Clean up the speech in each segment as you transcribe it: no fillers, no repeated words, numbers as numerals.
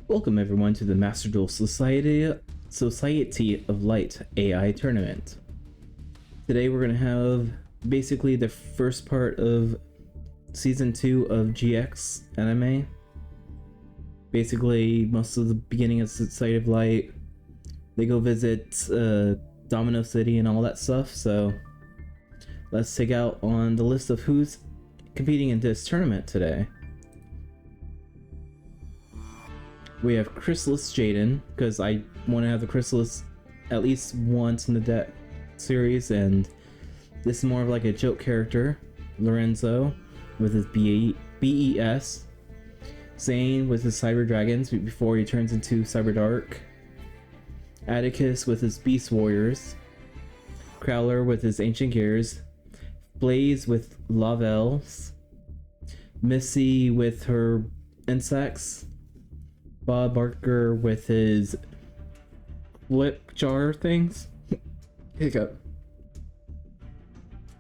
Welcome everyone to the Master Duel Society of Light AI tournament. Today we're gonna have basically the first part of season 2 of GX anime. Basically, most of the beginning of Society of Light, they go visit Domino City and all that stuff. So let's take out on the list of who's competing in this tournament today. We have Chrysalis Jaden, because I want to have the Chrysalis at least once in the deck series, and this is more of like a joke character. Lorenzo with his BES, Zane with his Cyber Dragons before he turns into Cyber Dark, Atticus with his Beast Warriors, Crowler with his Ancient Gears, Blaze with Love Elves, Missy with her Insects, Bob Barker with his flip jar things. Hiccup.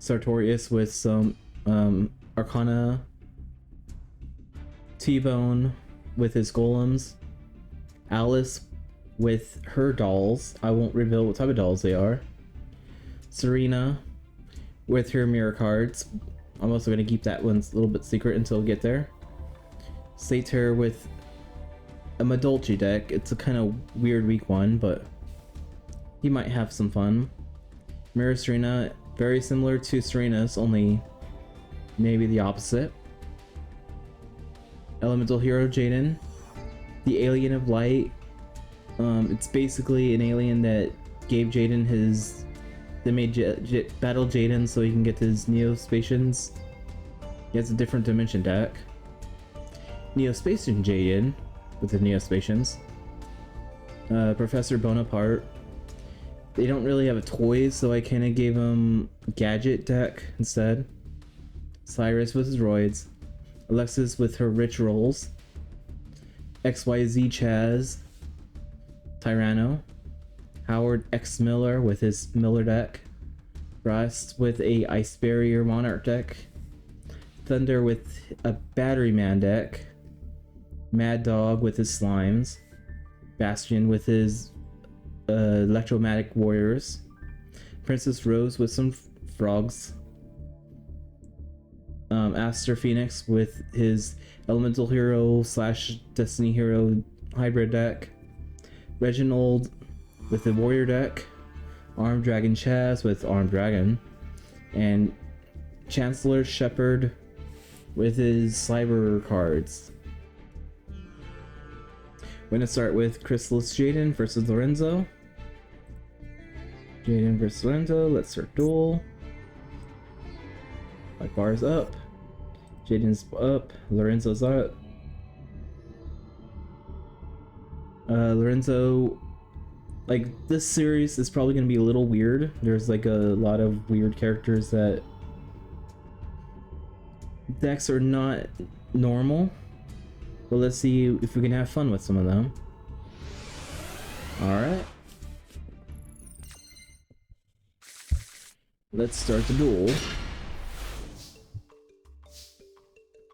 Sartorius with some Arcana. T-Bone with his golems. Alice with her dolls. I won't reveal what type of dolls they are. Serena with her mirror cards. I'm also going to keep that one a little bit secret until we get there. Satyr with a Madolchi deck. It's a kind of weird weak one, but he might have some fun. Mirror Serena, very similar to Serena's, only maybe the opposite. Elemental Hero Jaden, the Alien of Light. It's basically an alien that gave Jaden his... They made Battle Jaden so he can get his Neospacians. He has a different dimension deck. Neospacian Jaden with the Neospacians. Professor Bonaparte. They don't really have a toy, so I kind of gave him Gadget deck instead. Cyrus with his Roids. Alexis with her Rich Rolls. XYZ Chaz. Tyranno. Howard X Miller with his Miller deck. Frost with a Ice Barrier Monarch deck. Thunder with a Battery Man deck. Mad Dog with his Slimes. Bastion with his Electromagnetic Warriors. Princess Rose with some frogs. Aster Phoenix with his Elemental Hero / Destiny Hero hybrid deck. Reginald with the Warrior deck. Armed Dragon Chaz with Armed Dragon. And Chancellor Shepard with his Cyber cards. We're gonna start with Chrysalis Jaden versus Lorenzo. Jaden versus Lorenzo, let's start duel. My bar's up. Jaden's up, Lorenzo's up. Lorenzo, like, this series is probably gonna be a little weird. There's like a lot of weird characters that decks are not normal. But let's see if we can have fun with some of them. Alright. Let's start the duel.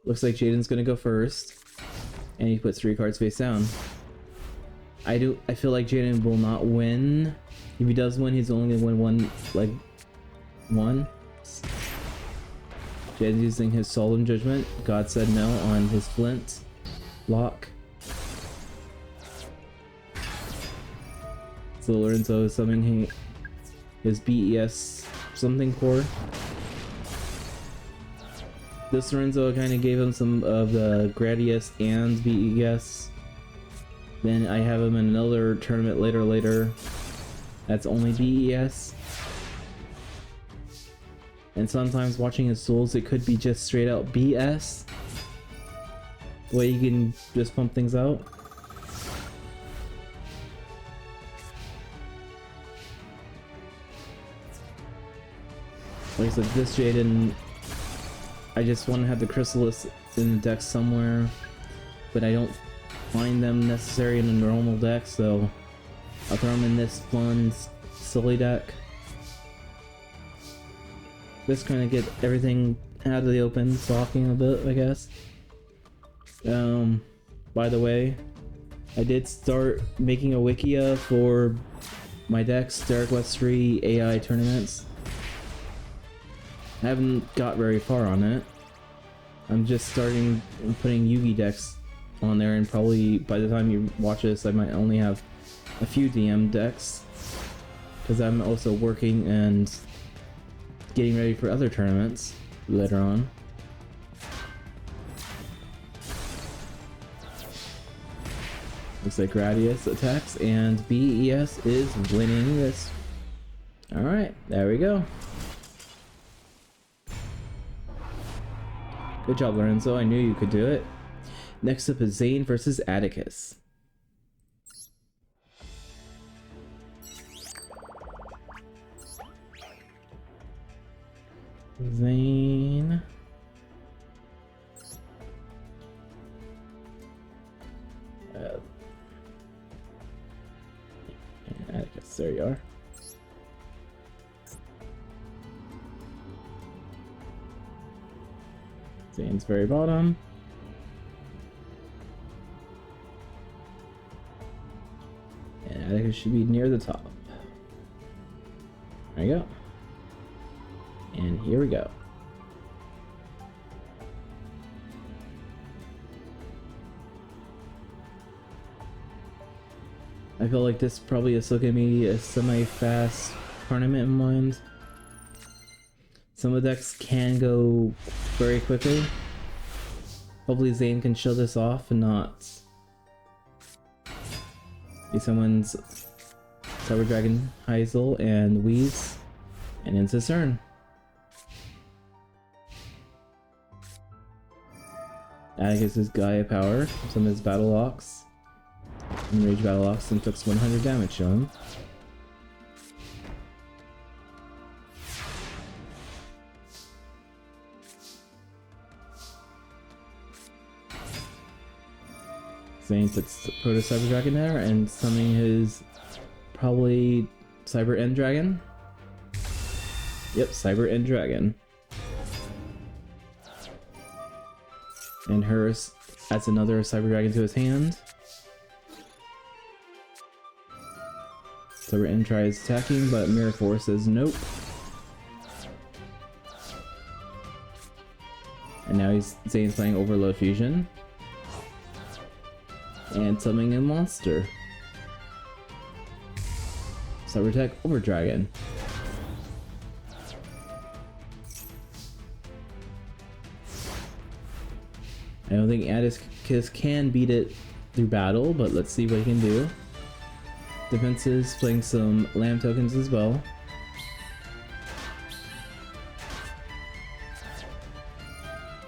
Looks like Jaden's gonna go first. And he puts 3 cards face down. I feel like Jaden will not win. If he does win, he's only gonna win one. Jaden's using his Solemn Judgment. God said no on his Flint block. So Lorenzo is summoning his BES something core. This Lorenzo kind of gave him some of the Gradius and BES. Then I have him in another tournament later that's only BES. And sometimes watching his souls, it could be just straight out BS. The way you can just pump things out. Like I said, this Jaden, I just want to have the Chrysalis in the deck somewhere, but I don't find them necessary in a normal deck, so I'll throw them in this fun, silly deck. Just kind of get everything out of the open, talking a bit, I guess. By the way, I did start making a wikia for my decks, Derek West 3 AI tournaments. I haven't got very far on it. I'm just starting putting Yugi decks on there, and probably by the time you watch this, I might only have a few DM decks, because I'm also working and getting ready for other tournaments later on. Looks like Gradius attacks and BES is winning this. Alright, there we go. Good job, Lorenzo. I knew you could do it. Next up is Zane versus Atticus. Zane. And Atticus, there you are. Zane's very bottom. And Atticus should be near the top. There you go. And here we go. I feel like this probably is looking to be a semi-fast tournament in mind. Some of the decks can go very quickly. Hopefully Zane can show this off and not be someone's Cyber Dragon, Heisel, and Wheeze, and into Cern. Atticus is Gaia Power, some of his Battle Locks. Enrage Battle Locks, inflicts 100 damage to him. Zane puts Proto Cyber Dragon there and summoning his probably Cyber End Dragon. Yep, Cyber End Dragon. And hers adds another Cyber Dragon to his hand. Cyber End tries attacking, but Mirror Force says nope. And now Zane's playing Overload Fusion. And summoning a monster. Cyber Attack Over Dragon. I don't think Atticus can beat it through battle, but let's see what he can do. Defenses, playing some Lamb tokens as well.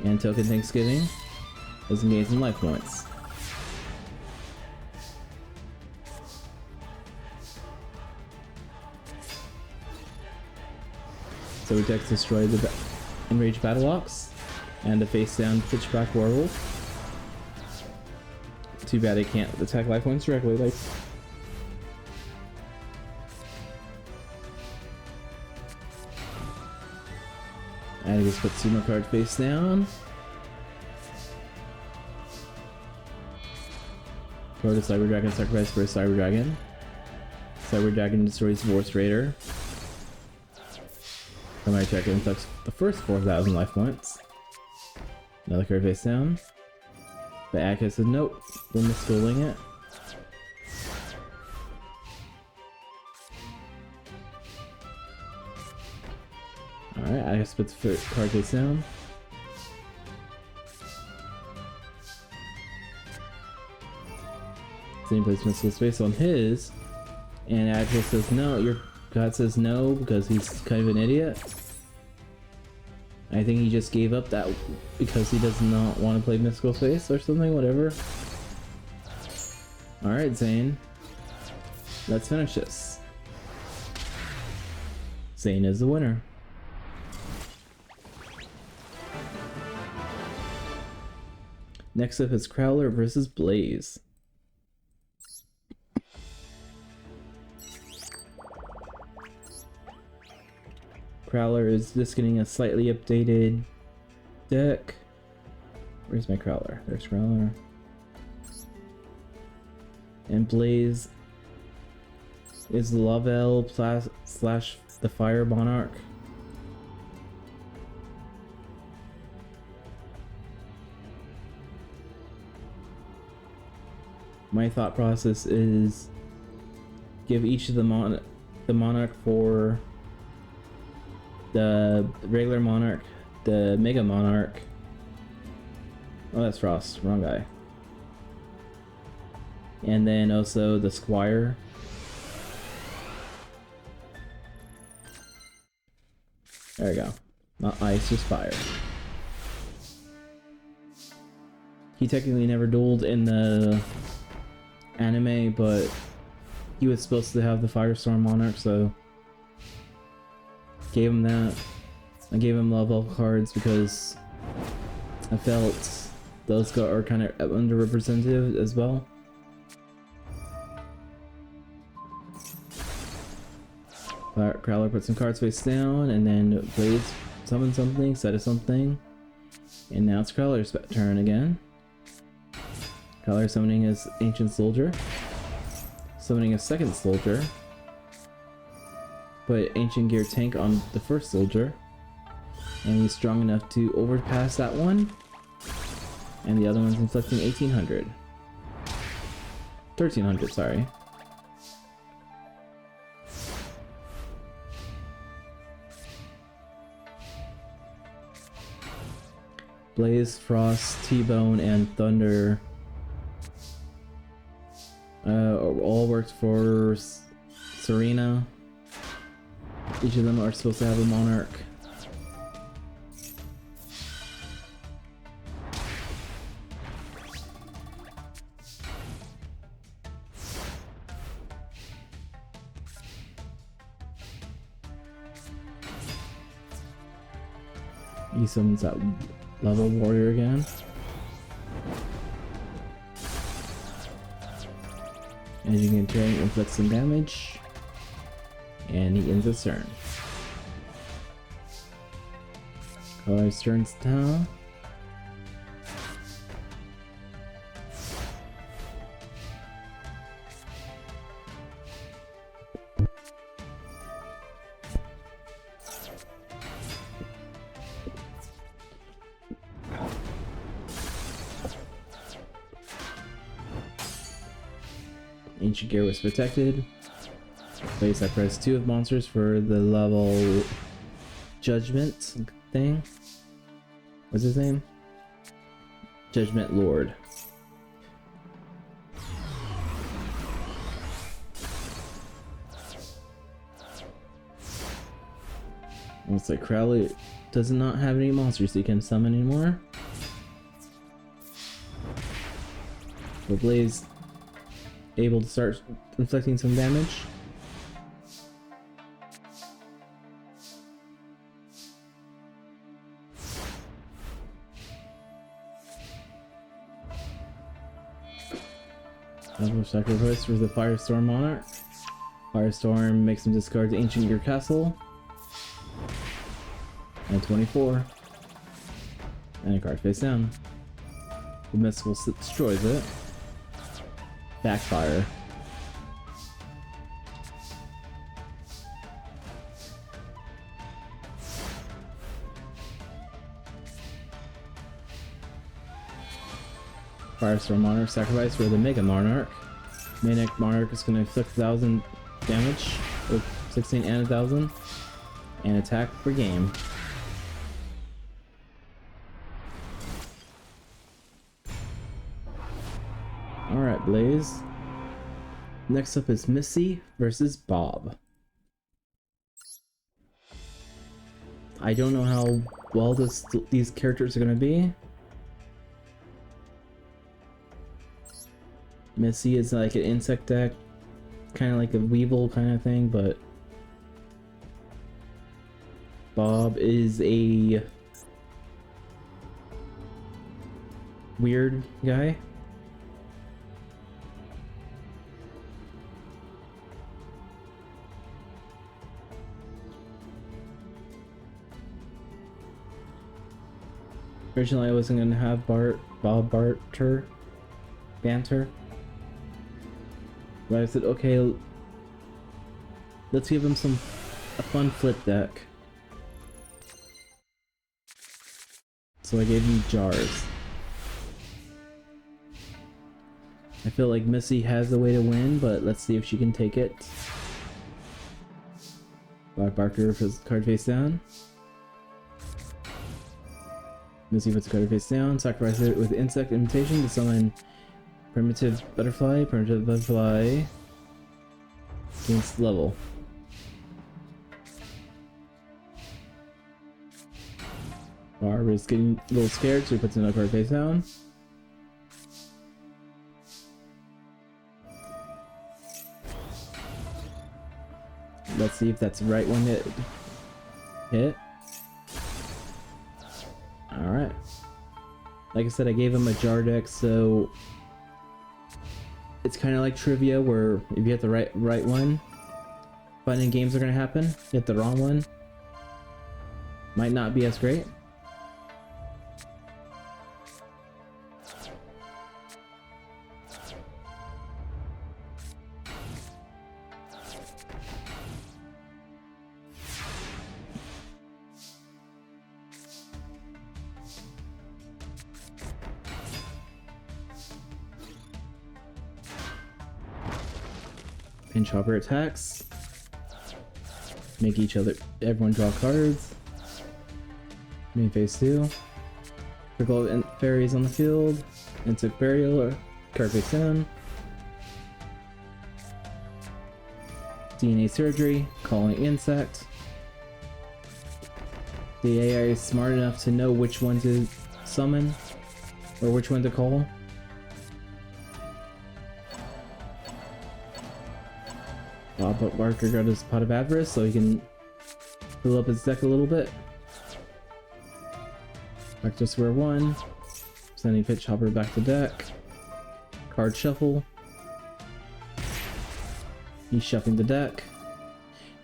And Token Thanksgiving doesn't gain some life points. So we deck destroy the Enraged Battle Locks and a face down Pitch Black Werewolf. Too bad it can't attack life points directly, like. And I just put Sumo card face down. Proto Cyber Dragon sacrifice for a Cyber Dragon. Cyber Dragon destroys Vorst Raider. Somebody check in touch the first 4,000 life points. Another card face down. But Atticus said nope, we're misschooling it. Alright, Atticus puts card face down. Zane plays Mystical Space on his. And Atticus says no, your God says no because he's kind of an idiot. I think he just gave up that because he does not want to play Mystical Space or something, whatever. Alright, Zane. Let's finish this. Zane is the winner. Next up is Crowler versus Blaze. Crowler is just getting a slightly updated deck. Where's my Crowler? There's Crowler. And Blaze is Lavel slash the Fire Monarch. My thought process is give each of the Monarch for the regular Monarch, the Mega Monarch. Oh, that's Frost, wrong guy. And then also the Squire. There we go. Not ice, just fire. He technically never dueled in the anime, but he was supposed to have the Firestorm Monarch, so gave him that. I gave him level cards because I felt those are kind of underrepresented as well. Crowler put some cards face down, and then Blaze summoned something, set a something, and now it's Crowler's turn again. Crowler summoning his Ancient Soldier, summoning a second Soldier, put Ancient Gear Tank on the first Soldier, and he's strong enough to overpass that one, and the other one's inflicting 1300, sorry. Blaze, Frost, T-Bone, and Thunder all worked for Serena. Each of them are supposed to have a Monarch. He summons that level warrior again. As you can turn, inflict some damage. And he ends his turn. Color's turns down. Ancient Gear was protected. Place I press 2 of monsters for the level Judgment thing. What's his name? Judgment Lord. Looks like Crowley does not have any monsters he can summon anymore. So Blaze able to start inflicting some damage. Double sacrifice for the Firestorm Monarch. Firestorm makes him discard the Ancient Gear Castle. And 24. And a card face down. The Mystical destroys it. Backfire. Firestorm Monarch sacrifice for the Mega Monarch. Mega Monarch is going to inflict 1000 damage, with 16 and 1000, and attack for game. Alright, Blaze. Next up is Missy versus Bob. I don't know how well these characters are going to be. Missy is like an insect deck, kind of like a Weevil kind of thing, but Bob is a weird guy. Originally I wasn't gonna have Bob Banter, But I said, okay, let's give him a fun flip deck. So I gave him jars. I feel like Missy has a way to win, but let's see if she can take it. Black Barker puts the card face down. Missy puts the card face down, sacrifice it with Insect Imitation to summon Primitive Butterfly. Primitive Butterfly against level. Barb is getting a little scared, so he puts another card face down. Let's see if that's the right one to hit. Alright. Like I said, I gave him a jar deck, so it's kind of like trivia where if you hit the right one, fun and games are going to happen. Hit the wrong one, might not be as great. Pinch Hopper attacks. Make everyone draw cards. Main phase 2. Trickle of fairies on the field. Insect Burial or card face down. DNA Surgery. Calling Insect. The AI is smart enough to know which one to summon or which one to call. But Barker got his Pot of Avarice so he can fill up his deck a little bit. Back to square one. Sending Pinch Hopper back to deck. Card shuffle. He's shuffling the deck.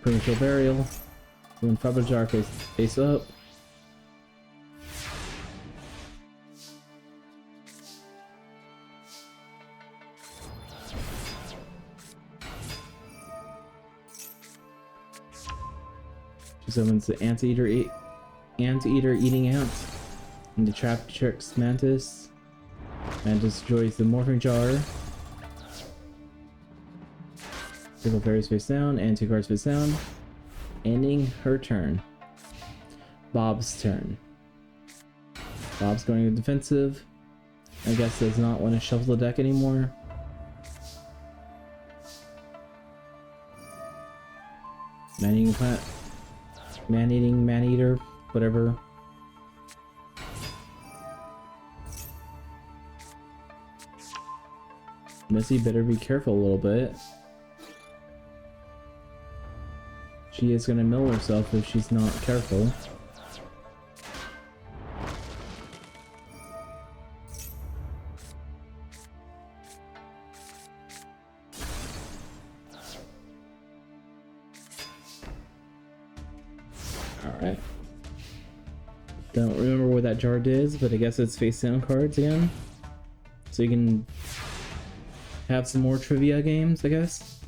Premature Burial. Doing Faber Jar face up. Summons the Anteater eating ant into Trap Tricks Mantis. Mantis destroys the Morphing Jar. Triple Fairies face down and 2 cards face down. Ending her turn. Bob's turn. Bob's going to defensive. I guess does not want to shuffle the deck anymore. Man-eating plant. Man-eater, whatever. Missy better be careful a little bit. She is gonna mill herself if she's not careful. Alright. Don't remember what that jar is, but I guess it's face down cards again. So you can have some more trivia games, I guess.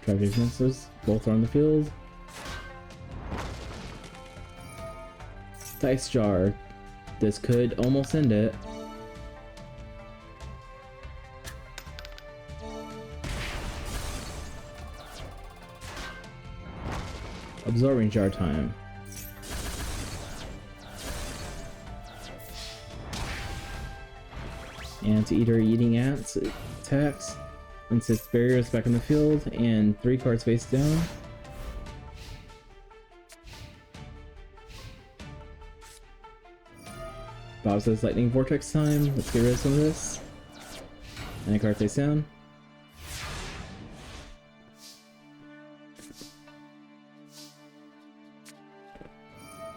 Travis Monsters, both are on the field. Dice Jar. This could almost end it. Absorbing Jar time. Anteater eating ants attacks. Insist barriers back in the field and 3 cards face down. Bob says Lightning Vortex time. Let's get rid of some of this. And a card face down.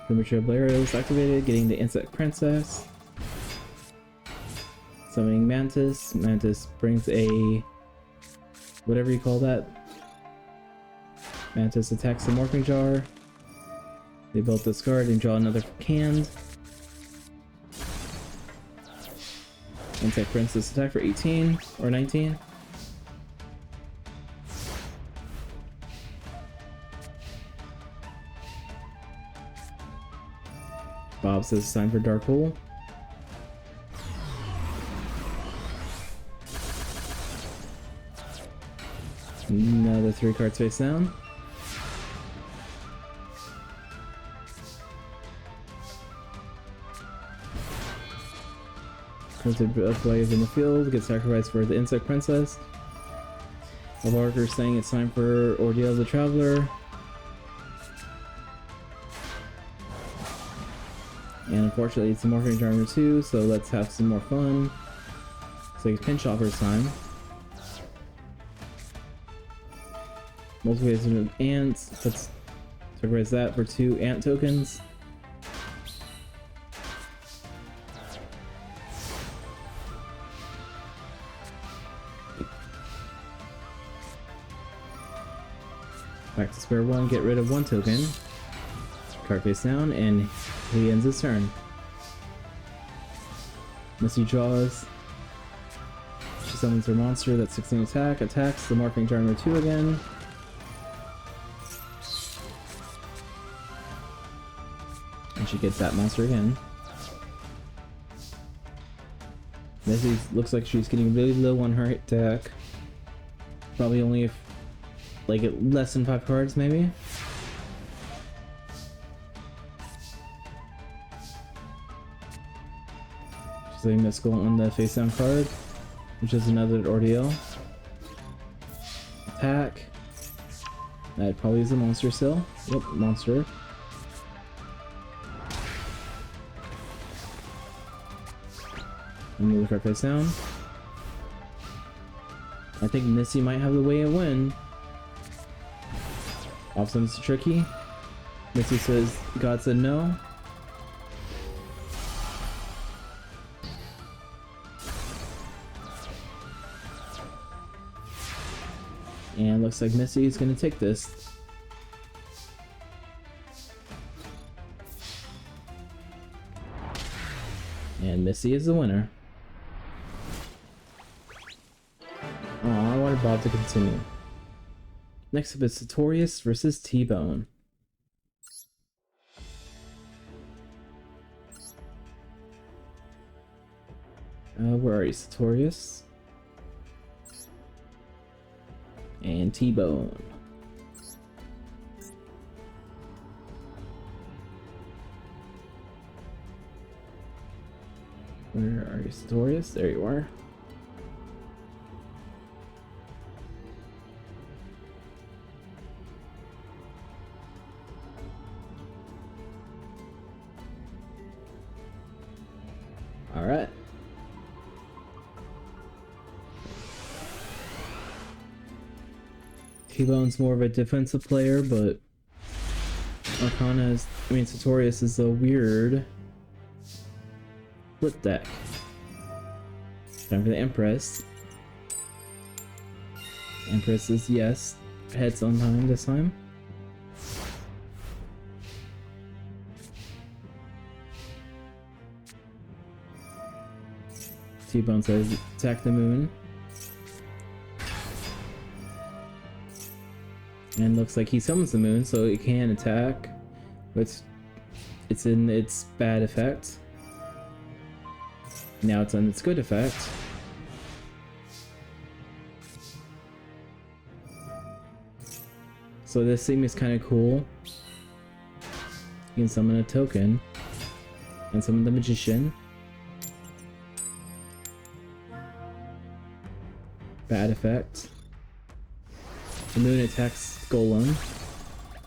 Premature Blairio is activated, getting the Insect Princess. Summoning Mantis. Mantis brings a... whatever you call that. Mantis attacks the Morphing Jar. They both discard and draw another hand. Insect Princess attack for 18 or 19. Bob says it's time for Dark Hole. Another 3 cards face down. Of players in the field get sacrificed for the Insect Princess. A marker saying it's time for Ordeal of the Traveler. And unfortunately it's a Marketing Charmer too, so let's have some more fun. So it's Pinch Offer's time. Multiplication of ants. Let's sacrifice that for 2 ant tokens. Back to square one, get rid of 1 token. Card face down, and he ends his turn. Missy draws. She summons her monster, that's 16 attack, attacks the Marketing Charmer 2 again. And she gets that monster again. Missy looks like she's getting really low on her attack. Probably only if like less than 5 cards, maybe. She's letting Mystical on the face down card, which is another Ordeal. Attack. That probably is a monster still. Yep, monster. Another card face down. I think Missy might have the way to win. Off summons Tricky. Missy says God said no. And looks like Missy is gonna take this. And Missy is the winner. Oh, I wanted Bob to continue. Next up is Sartorius versus T-Bone. Where are you, Sartorius? And T-Bone. Where are you, Sartorius? There you are. Alright. T-Bone's more of a defensive player, but Sartorius is a weird split deck. Time for the Empress. Empress is yes. Heads on time this time. T-Bone says attack the moon. And looks like he summons the moon, so it can attack. But it's in its bad effect. Now it's on its good effect. So this thing is kind of cool. You can summon a token. And summon the Magician. Bad effect. The moon attacks Golem.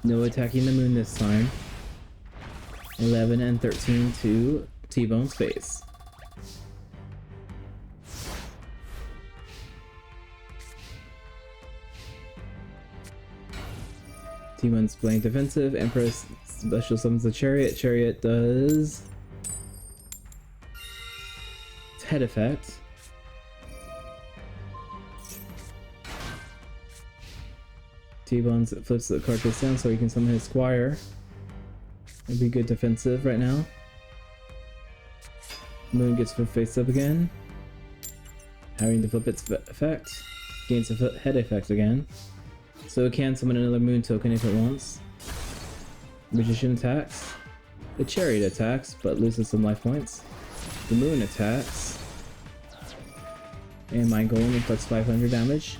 No attacking the moon this time. 11 and 13 to T-Bone's face. T-Bone's playing defensive. Empress special summons the Chariot. Chariot does head effect. T-Bone flips the card face down so he can summon his Squire. It'd be good defensive right now. Moon gets face up again. Having to flip its effect, gains a head effect again. So it can summon another moon token if it wants. Magician attacks. The Chariot attacks, but loses some life points. The Moon attacks. And Mind Golem inflicts 500 damage.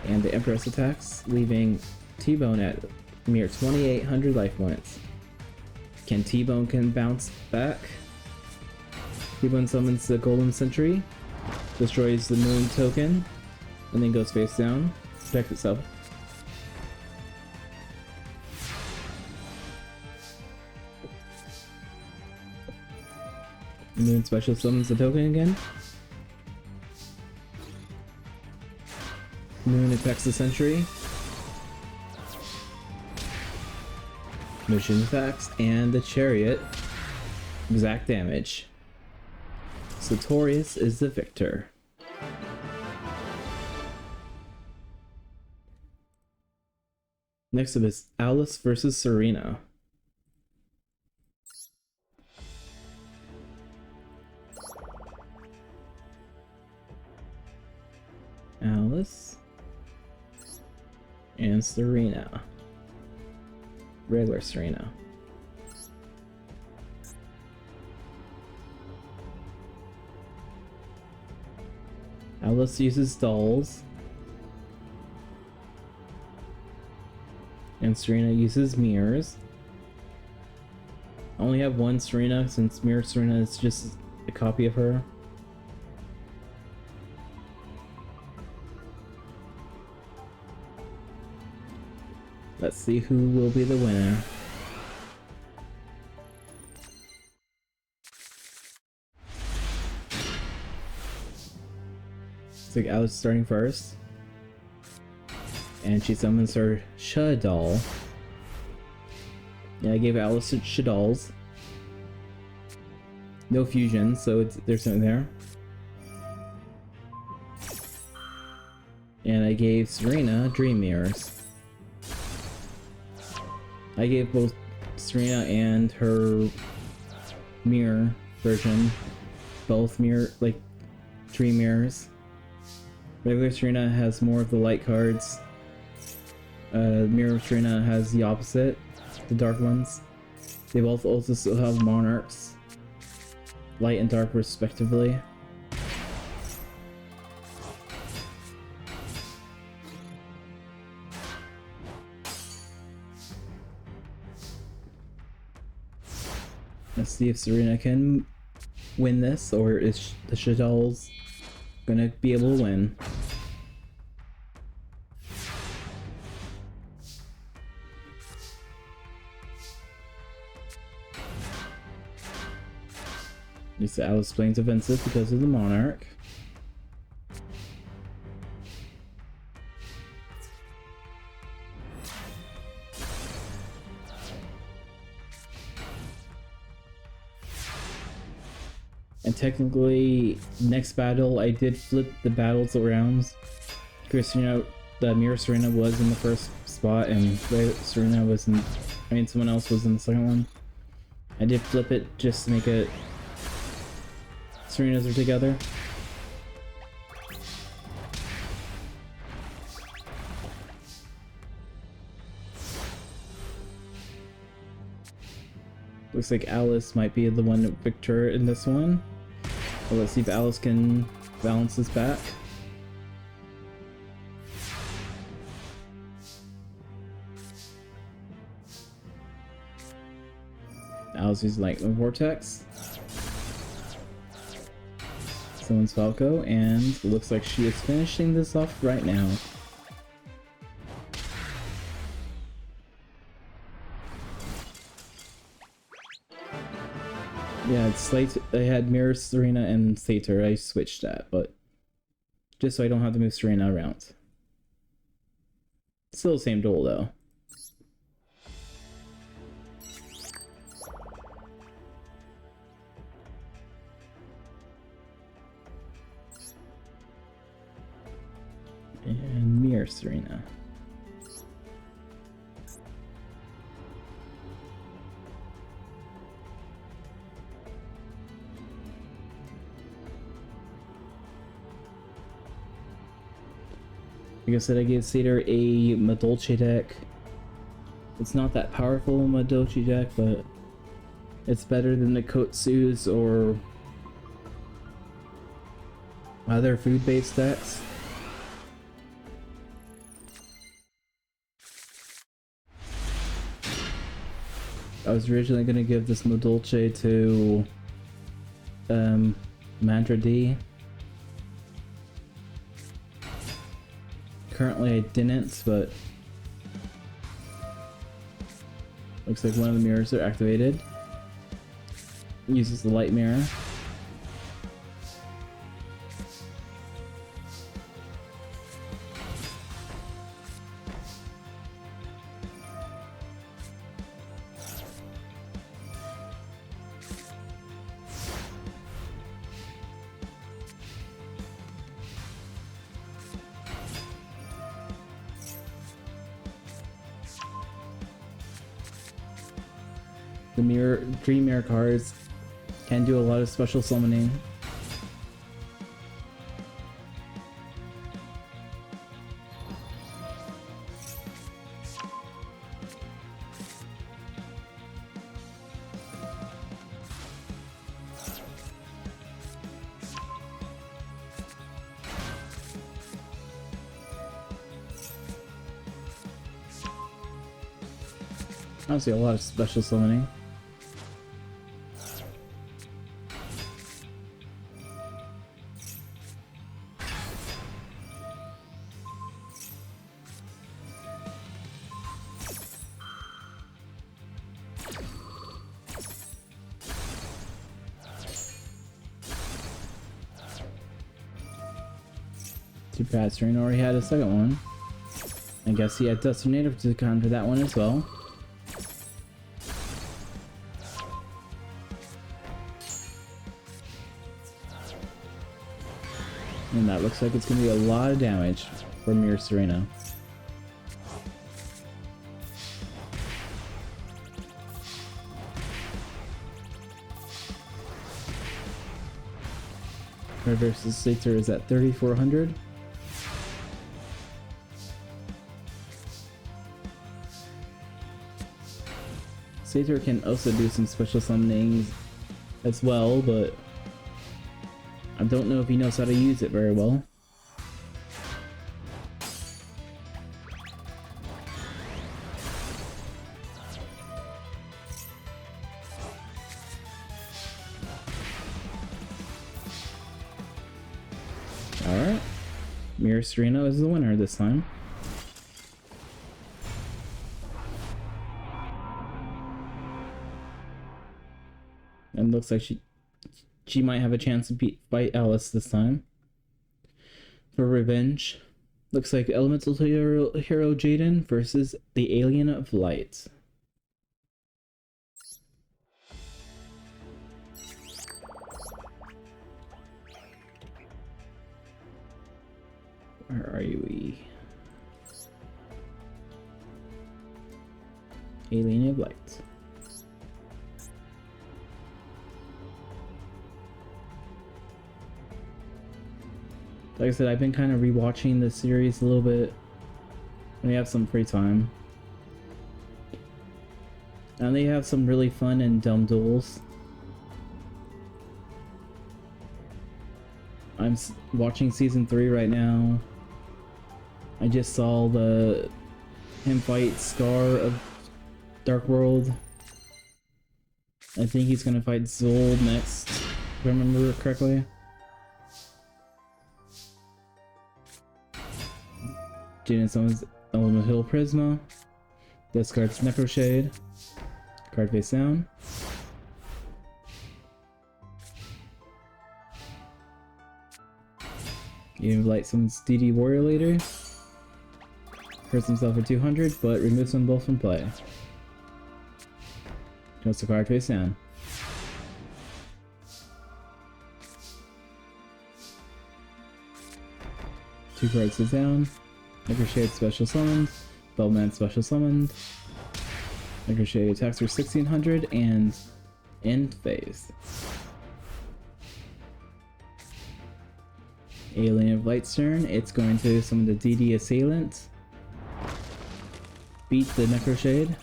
And the Empress attacks, leaving T-Bone at mere 2,800 life points. T-Bone bounce back. T-Bone summons the Golden Sentry, destroys the Moon token, and then goes face down, protect itself. Moon special summons the token again. Moon attacks the sentry. Mission attacks and the Chariot. Exact damage. Sartorius is the victor. Next up is Alice versus Serena. Alice and Serena. Regular Serena. Alice uses dolls. And Serena uses mirrors. I only have one Serena since Mirror Serena is just a copy of her. Let's see who will be the winner. Looks like Alice starting first. And she summons her Shaddoll. Yeah, I gave Alice Shaddolls. No fusion, so there's something there. And I gave Serena Dream Mirrors. I gave both Serena and her mirror version both dream mirrors. Regular Serena has more of the light cards. Mirror Serena has the opposite, the dark ones. They both also still have monarchs, light and dark respectively. Let's see if Serena can win this, or is the Shaddolls gonna be able to win? This Alice Plains offensive because of the Monarch. And technically, next battle, I did flip the battles around. Serena, the Mirror Serena was in the first spot, and Serena was in. I mean, someone else was in the second one. I did flip it just to make it. Serenas are together. Looks like Alice might be the one victor in this one. Well, let's see if Alice can balance this back. Alice uses Lightning Vortex. Someone's Falco, and it looks like she is finishing this off right now. Yeah, it's Slate. I had Mirror Serena and Satyr. I switched that, but just so I don't have to move Serena around. Still the same duel though. And Mirror Serena. Like I said, I gave Satyr a Madolche deck. It's not that powerful Madolche deck, but it's better than the Kotsus or other food-based decks. I was originally going to give this Madolche to Mantra D. Currently I didn't, but looks like one of the mirrors are activated. Uses the light mirror. The Dream Mirror cards can do a lot of special summoning. Honestly, a lot of special summoning. Too bad Serena already had a second one. I guess he had Dust Tornado to counter that one as well. And that looks like it's going to be a lot of damage for Mirror Serena. Red versus Satyr is at 3,400. Satyr can also do some special summonings as well, but I don't know if he knows how to use it very well. Alright. Mirror Serena is the winner this time. And looks like she might have a chance to fight Alice this time for revenge. Looks like Elemental Hero Jaden versus the Alien of Light. Where are you? Alien of Light. Like I said, I've been kind of rewatching the series a little bit when we have some free time. And they have some really fun and dumb duels. I'm watching season 3 right now. I just saw him fight Scar of Dark World. I think he's gonna fight Zold next, if I remember correctly. Jaden summons Elemental Hill Prisma. Discards Necroshade. Card face down. Alien of Light summons DD Warrior later. Hurts himself for 200, but removes them both from play. Goes to card face down. Two cards is down. Necroshade special summoned. Bellman special summoned. Necroshade attacks for 1600 and end phase. Alien of Light's turn. It's going to summon the DD Assailant. Beat the Necroshade.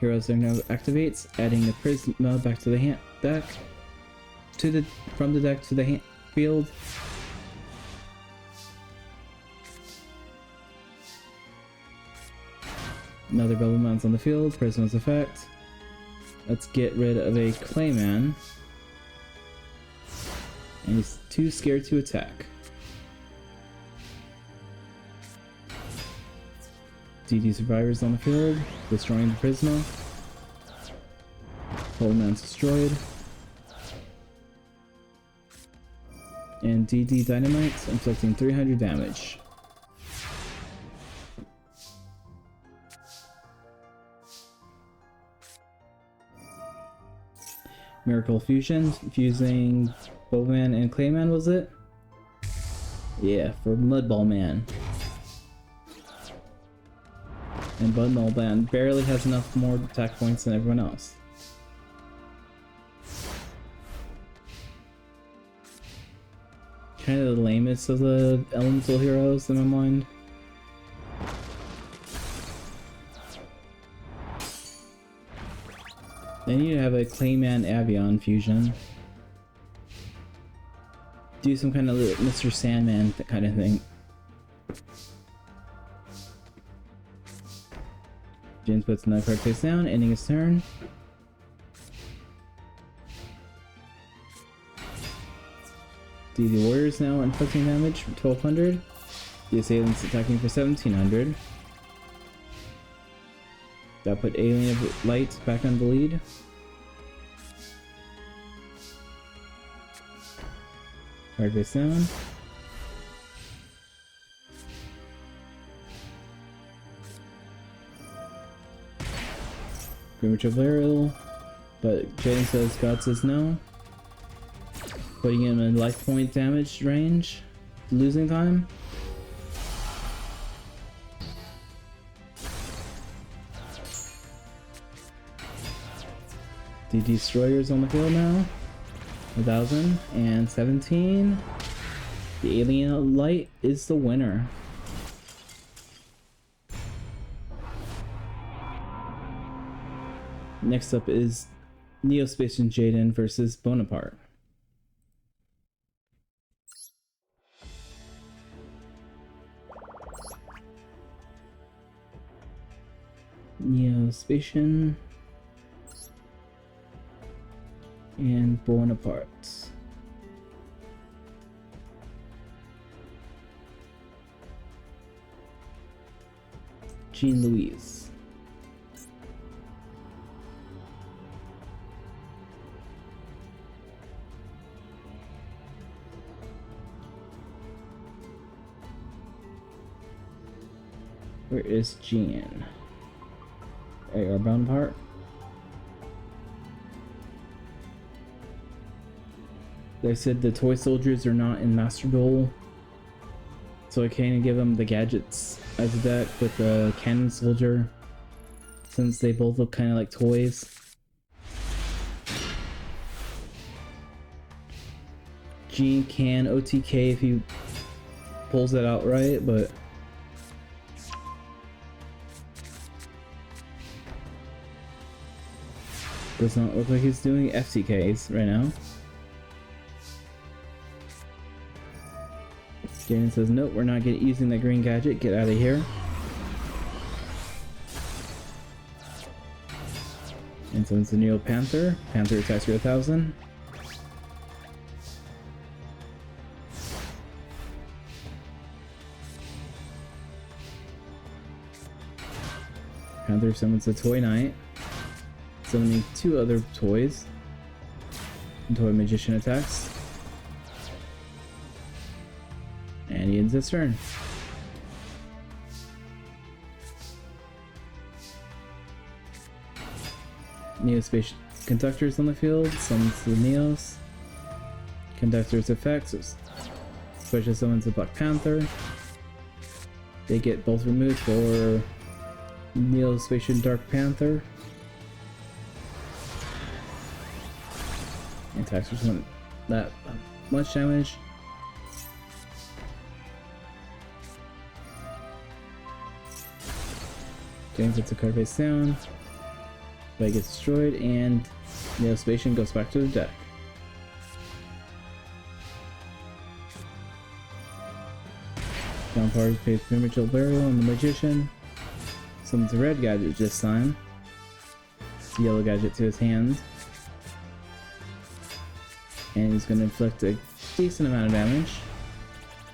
Hero's Turn now activates, adding the Prisma back to the hand deck. From the deck to the hand field. Another Bubble Mounts on the field, Prisma's effect. Let's get rid of a Clayman. And he's too scared to attack. DD Survivors on the field, destroying the Prisma. Bubble Mounts destroyed. And DD Dynamite, inflicting 300 damage. Miracle Fusion, fusing Bowman and Clayman, was it? Yeah, for Mudball Man. And Mudball Man barely has enough more attack points than everyone else. Kind of the lamest of the elemental heroes in my mind. Then you have a Clayman Avion fusion. Do some kind of Mr. Sandman kind of thing. James puts another card face down, ending his turn. DD Warriors now inflicting damage for 1200. The Assailant's attacking for 1700. That put Alien of Light back on the lead. Card face down. Premature Burial, but Jaden says God says no. Putting him in life point damage range. Losing time. The Destroyers on the field now. 1017. The Alien of Light is the winner. Next up is Neospace and Jaden versus Bonaparte. Neospatian and Bonaparte. Jean Louise. Where is Jean? Our Bonaparte. They said the toy soldiers are not in Master Duel, so I can't give them the gadgets as a deck with the Cannon Soldier, since they both look kind of like toys. Jean can OTK if he pulls it out right, but does not look like he's doing FTKs right now. Jaden says, nope, we're not using that green gadget, get out of here. And so it's the Neo Panther. Panther attacks for 1000. Panther summons the Toy Knight, summoning 2 other toys. And Toy Magician attacks. And he ends his turn. Neospace Conductors on the field, summons the Neos. Conductor's effects, special summons the Black Panther. They get both removed for Neospatian Dark Panther. And attacks for that much damage. Getting puts the card face down. But it gets destroyed, and Neospatian goes back to the deck. Downpour pays Premature Burial on the Magician. Summons a red gadget this time. Yellow gadget to his hand. And he's going to inflict a decent amount of damage.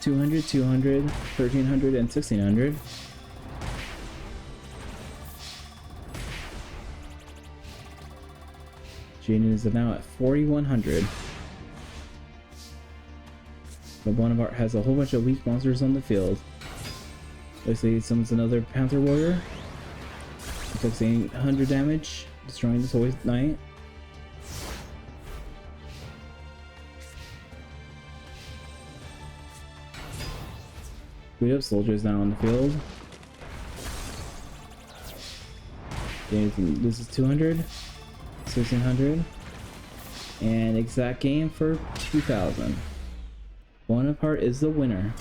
200, 200, 1300, and 1600. Jaden is now at 4100. But Bonaparte has a whole bunch of weak monsters on the field. Looks like he summons another Panther Warrior. Inflicts 800 damage, destroying the Toy Knight. We have soldiers now on the field. This is 200, 1600, and exact game for 2000. Bonaparte is the winner.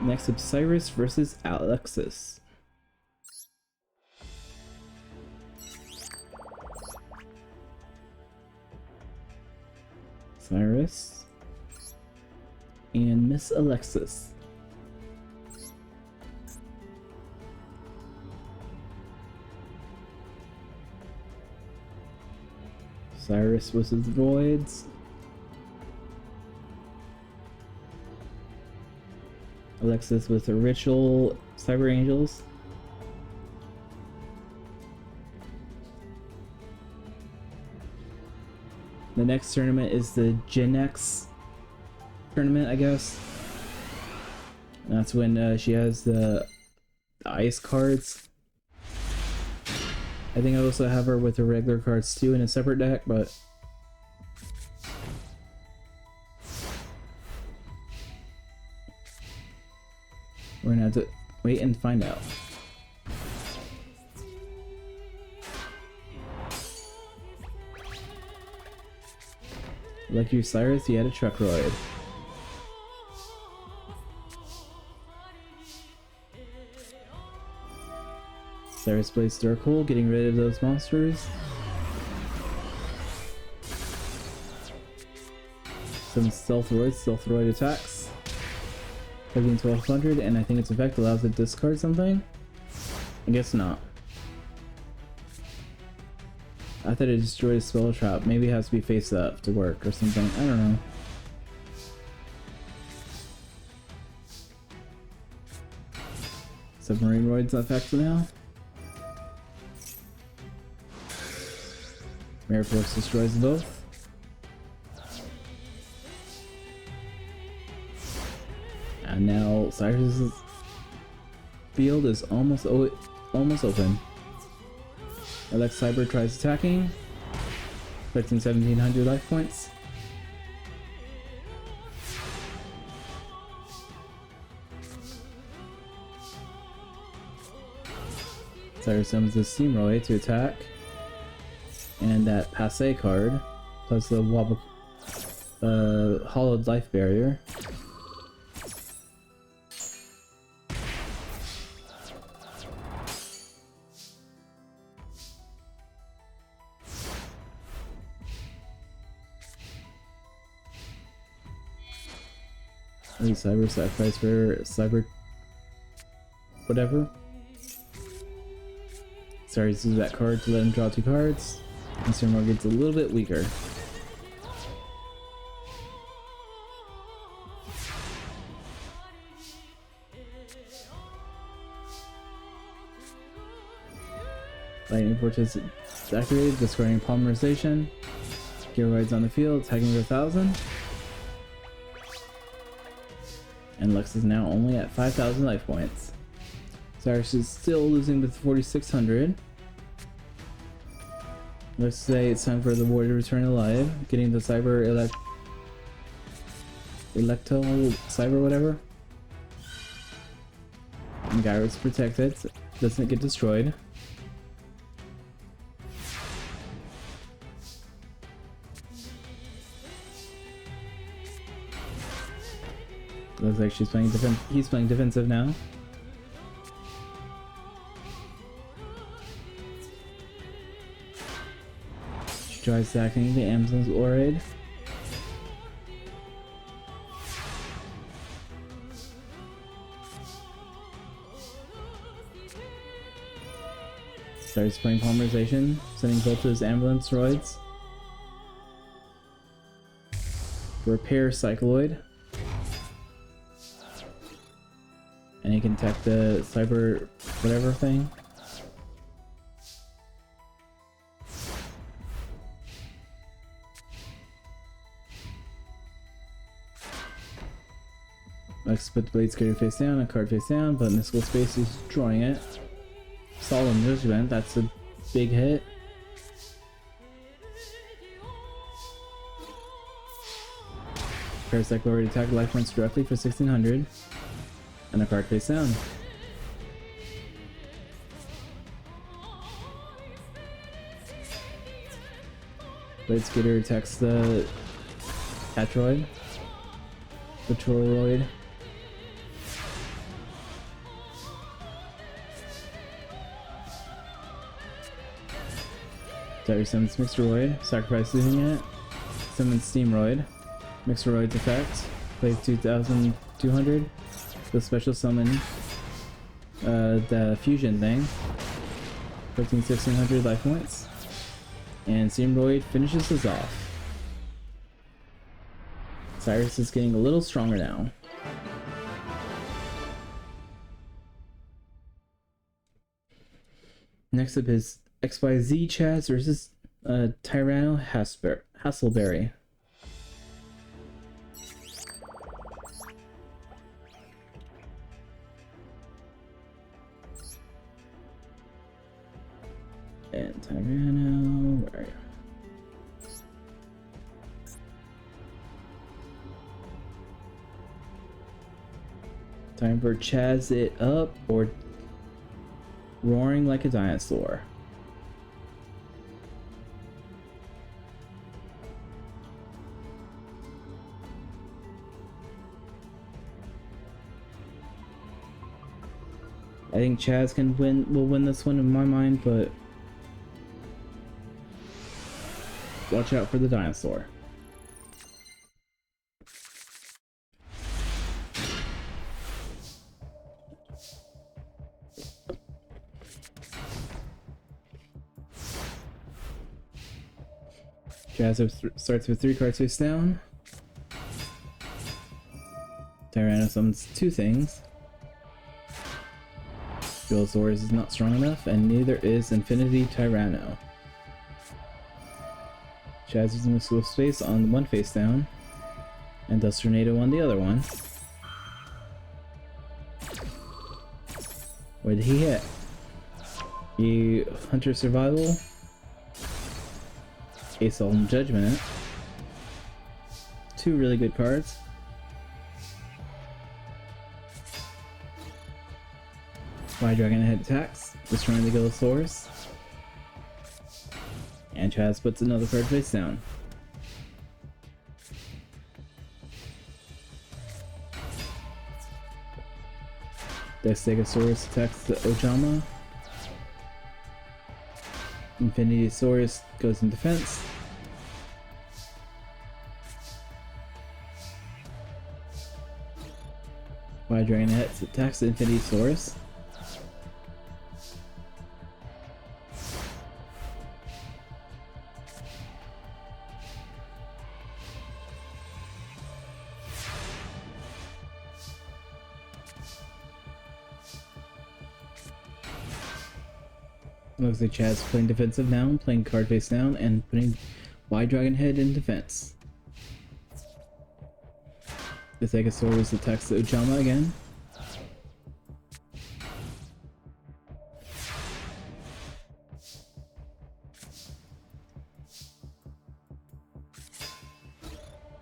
Next up, Cyrus versus Alexis. Cyrus and Miss Alexis. Cyrus versus Voids. Alexis with the Ritual Cyber Angels. The next tournament is the Gen X tournament, I guess. And that's when she has the ice cards. I think I also have her with the regular cards too in a separate deck, but we're gonna have to wait and find out. Like you, Cyrus, you had a Truckroid. Cyrus plays Darkhold, getting rid of those monsters. Some Stealthroid attacks. Taking 1200, and I think its effect allows it to discard something? I guess not. I thought it destroyed a spell trap. Maybe it has to be face up to work or something. I don't know. Submarine Roid's effective now. Mirror Force destroys both. And now Cyrus's field is almost open. Alex Cyber tries attacking, collecting 1700 life points. Cyrus summons the Steamroid to attack, and that Passe card, plus the Hollowed Life Barrier. Cyber sacrifice for cyber whatever. Sorry, use that card to let him draw 2 cards. And Steamroid gets a little bit weaker. Lightning Vortex is activated, discarding Polymerization. Gearoid's on the field, attacking for 1000. And Lux is now only at 5000 life points. Cyrus is still losing with 4600. Let's say it's time for the war to return alive, getting the Cyber Electo Cyber whatever. And Gyro's protected, doesn't get destroyed. Looks like she's playing he's playing defensive now. She tries sacking the Amazon's Oroid. Starts playing Polymerization, sending both of his ambulance roids. Repair Cycloid. And he can attack the cyber whatever thing. Let's put the Blade Skater face down, a card face down, but Mystical Space is destroying it. Solemn Judgment, that's a big hit. Parasect Lord attack life points directly for 1600. And a card face down. Blade Skater attacks the Atroid. The Trolloid. Dire summons Mixeroid, sacrifice losing it. Summons Steamroid. Mixeroid's effect. Plays 2200. The special summon the fusion thing. 1600 life points. And Steamroid finishes us off. Cyrus is getting a little stronger now. Next up is XYZ Chaz versus Tyranno Hasselberry. And Tyranno, where are you? Time for Chaz it up or roaring like a dinosaur. I think Chaz will win this one in my mind, but watch out for the dinosaur. Chaz starts with 3 cards face down. Tyranno summons 2 things. Velosaurus is not strong enough, and neither is Infinity Tyranno. Chaz using a Mystical Space on one face down, and Dust Tornado on the other one. Where did he hit? He Hunter Survival, a Solemn Judgment. 2 really good cards. Fire Dragon Head attacks, destroying the Gillosaurus. And Chaz puts another card face down. The Stegosaurus attacks the Ojama. Infinitysaurus goes in defense. Fire Dragon Head attacks the Infinitysaurus. Looks like Chaz playing defensive now, playing card face down, and putting Wide Dragon Head in defense. The Stegosaurus attacks the Ojama again.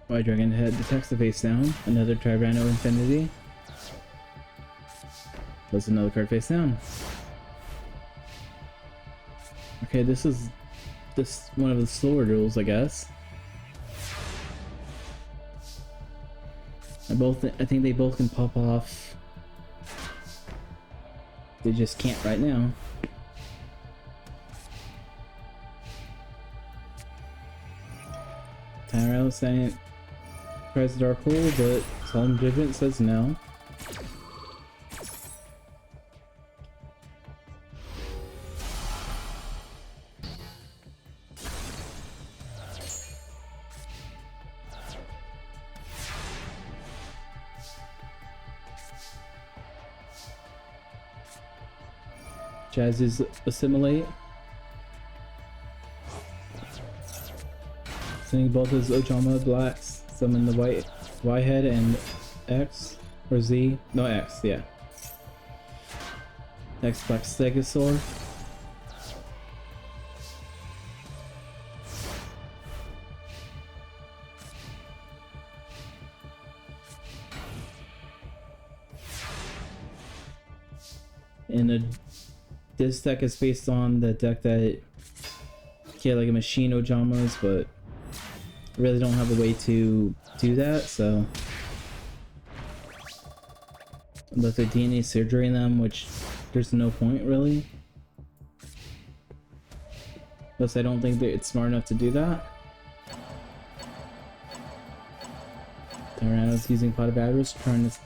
Wide Dragon Head attacks the face down, another Tyranno Infinity. Plus another card face down. Okay, this is one of the slower duels, I guess. I think they both can pop off. They just can't right now. Tyrell saying tries Dark Hole, but Solemn Judgment says no. Jazz's Assimilate. Sending both his Ojama Blacks, summon the Whitehead and X, or Z, no X, yeah. X Black Stegosaur. And this deck is based on the deck that get like a machine Ojamas, but I really don't have a way to do that, so unless they DNA surgery in them, which there's no point really. Plus I don't think that it's smart enough to do that. Tyranno's using Pot of Avarice, trying to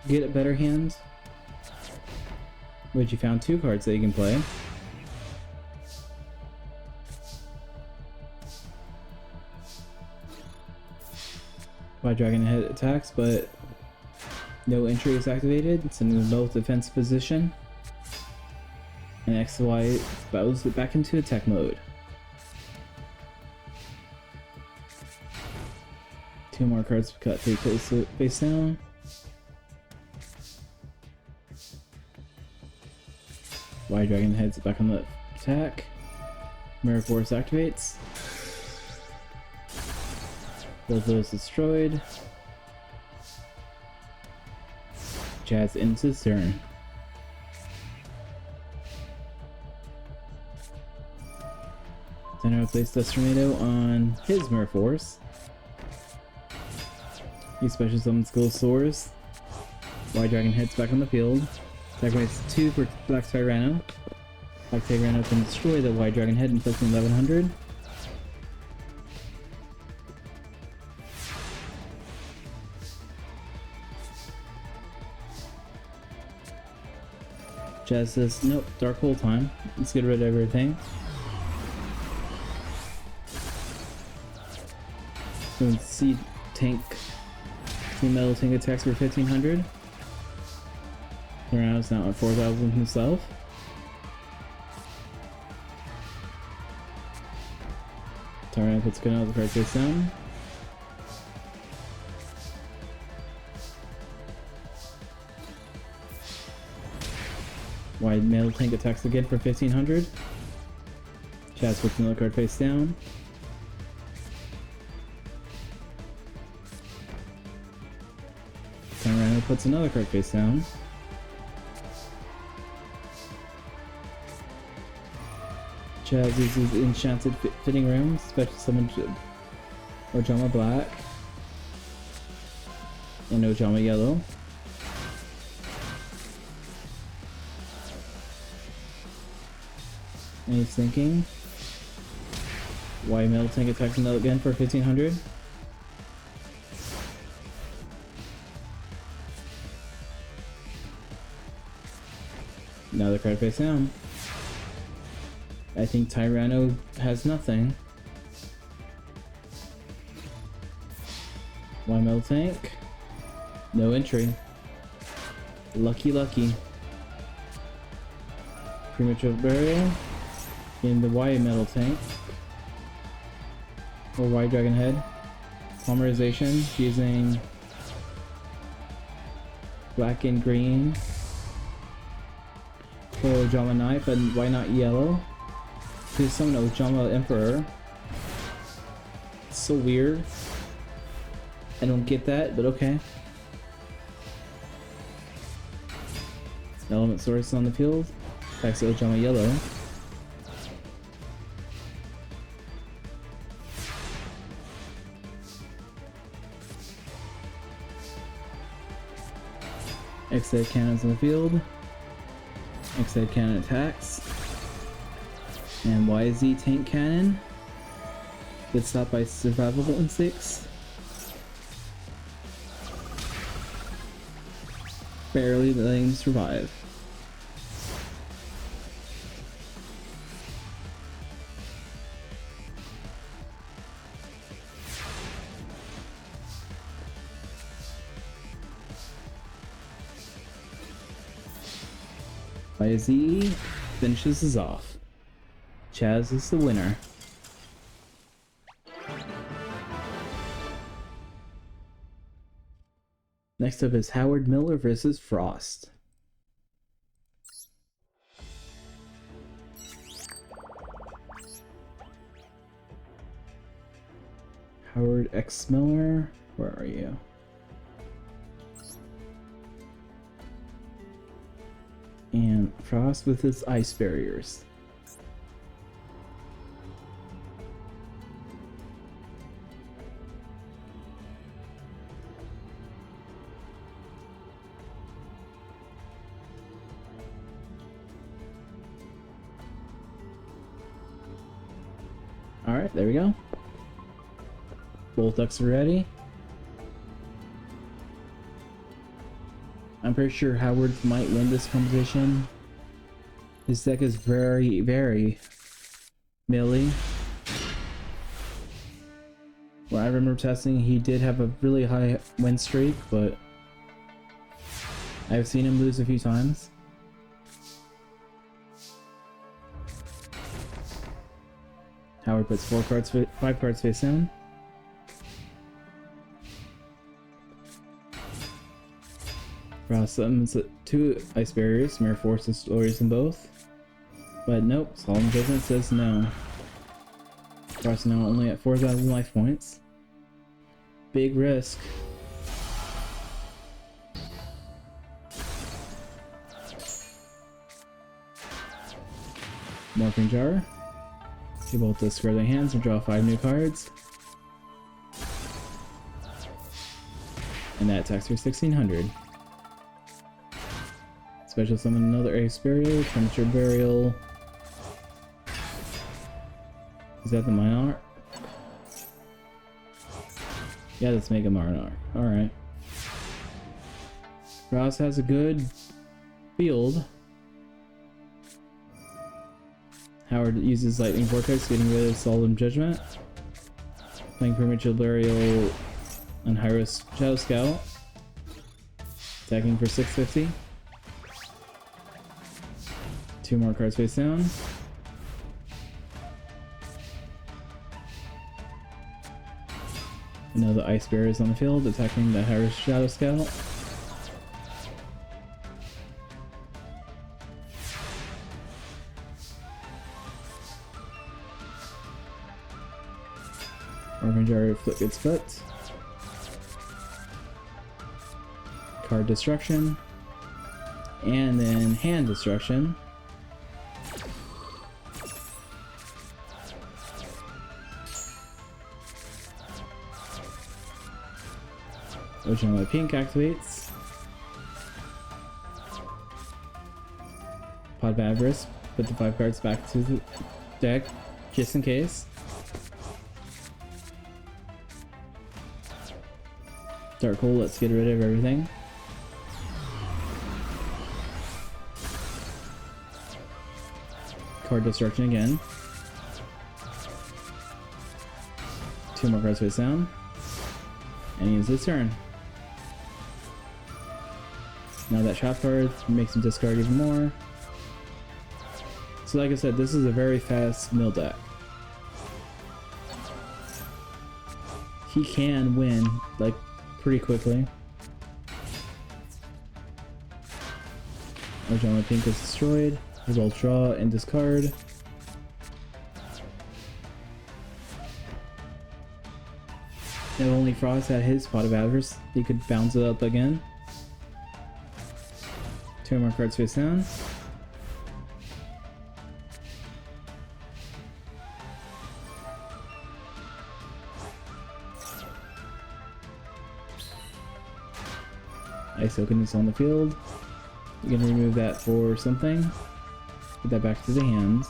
get a better hand. Which you found 2 cards that you can play. White Dragon Head attacks, but no entry is activated, sending them both defense position. And XY bows it back into attack mode. 2 more cards cut, take place face down. White Dragon heads back on the attack. Mirror Force activates. Both those destroyed. Jazz ends his turn. Then I replace Destronato on his Mirror Force. He special summons Ghostosaurus. White Dragon heads back on the field. Sacrifice 2 for Black Tyranno. Black Tyranno can destroy the White Dragon head, inflicting 1100. Jazz says, nope, Dark Hole time. Let's get rid of everything. So Sea Metal Tank attacks for 1500. Tyranno's now at 4000 himself. Tyranno puts good out the card face down. White Metal Tank attacks again for 1500. Chaz puts another card face down. Tyranno puts another card face down. Chaz uses Enchanted Fitting Room, special summon Ojama Black and Ojama Yellow. And he's thinking White Metal Tank attacks another again for 1500. Another card face down. I think Tyranno has nothing. White Metal Tank. No entry. Lucky. Premature Burial. In the White Metal Tank. Or White Dragon Head. Polymerization using black and green. For Ojama Knife, and why not yellow? To summon Ojama Emperor. It's so weird. I don't get that, but okay. Element Source on the field. Attacks Ojama Yellow. X-Head cannons in the field. X-Head cannon attacks. And YZ tank cannon gets stopped by survival instincts. Barely letting him survive. YZ finishes us off. Chaz is the winner. Next up is Howard Miller versus Frost. Howard X Miller, where are you? And Frost with his ice barriers. Alright, there we go. Both ducks are ready. I'm pretty sure Howard might win this competition. His deck is very, very melee. When I remember testing, he did have a really high win streak, but I've seen him lose a few times. Howard puts 5 cards face down. Frost summons 2 ice barriers, Mirror Force destroys them both. But nope, Solemn Judgment says no. Frost now only at 4,000 life points. Big risk. Morphing Jar. Able to discard their hands and draw 5 new cards. And that attacks for 1600. Special summon another Ace Burial, Premature Burial. Is that the Monarch? Yeah, let's make a Monarch. Alright. Ross has a good field. Howard uses Lightning Vortex, getting rid of Solemn Judgment. Playing Premature Burial on Hyros Shadow Scout. Attacking for 650. 2 more cards face down. Another Ice Bear is on the field, attacking the Hyros Shadow Scout. Jar flip gets flipped. Card destruction. And then hand destruction. Ocean Light Pink activates. Pod of Avarice, put the 5 cards back to the deck, just in case. Dark Hole, let's get rid of everything. Card destruction again. 2 more cards face down. And he ends his turn. Now that shot card makes him discard even more. So like I said, this is a very fast mill deck. He can win, like, pretty quickly. Original Pink is destroyed. He will draw and discard. If only Frost had his Pot of Avarice, he could bounce it up again. 2 more cards face down. Ice Token is on the field. You're gonna remove that for something. Put that back to the hands.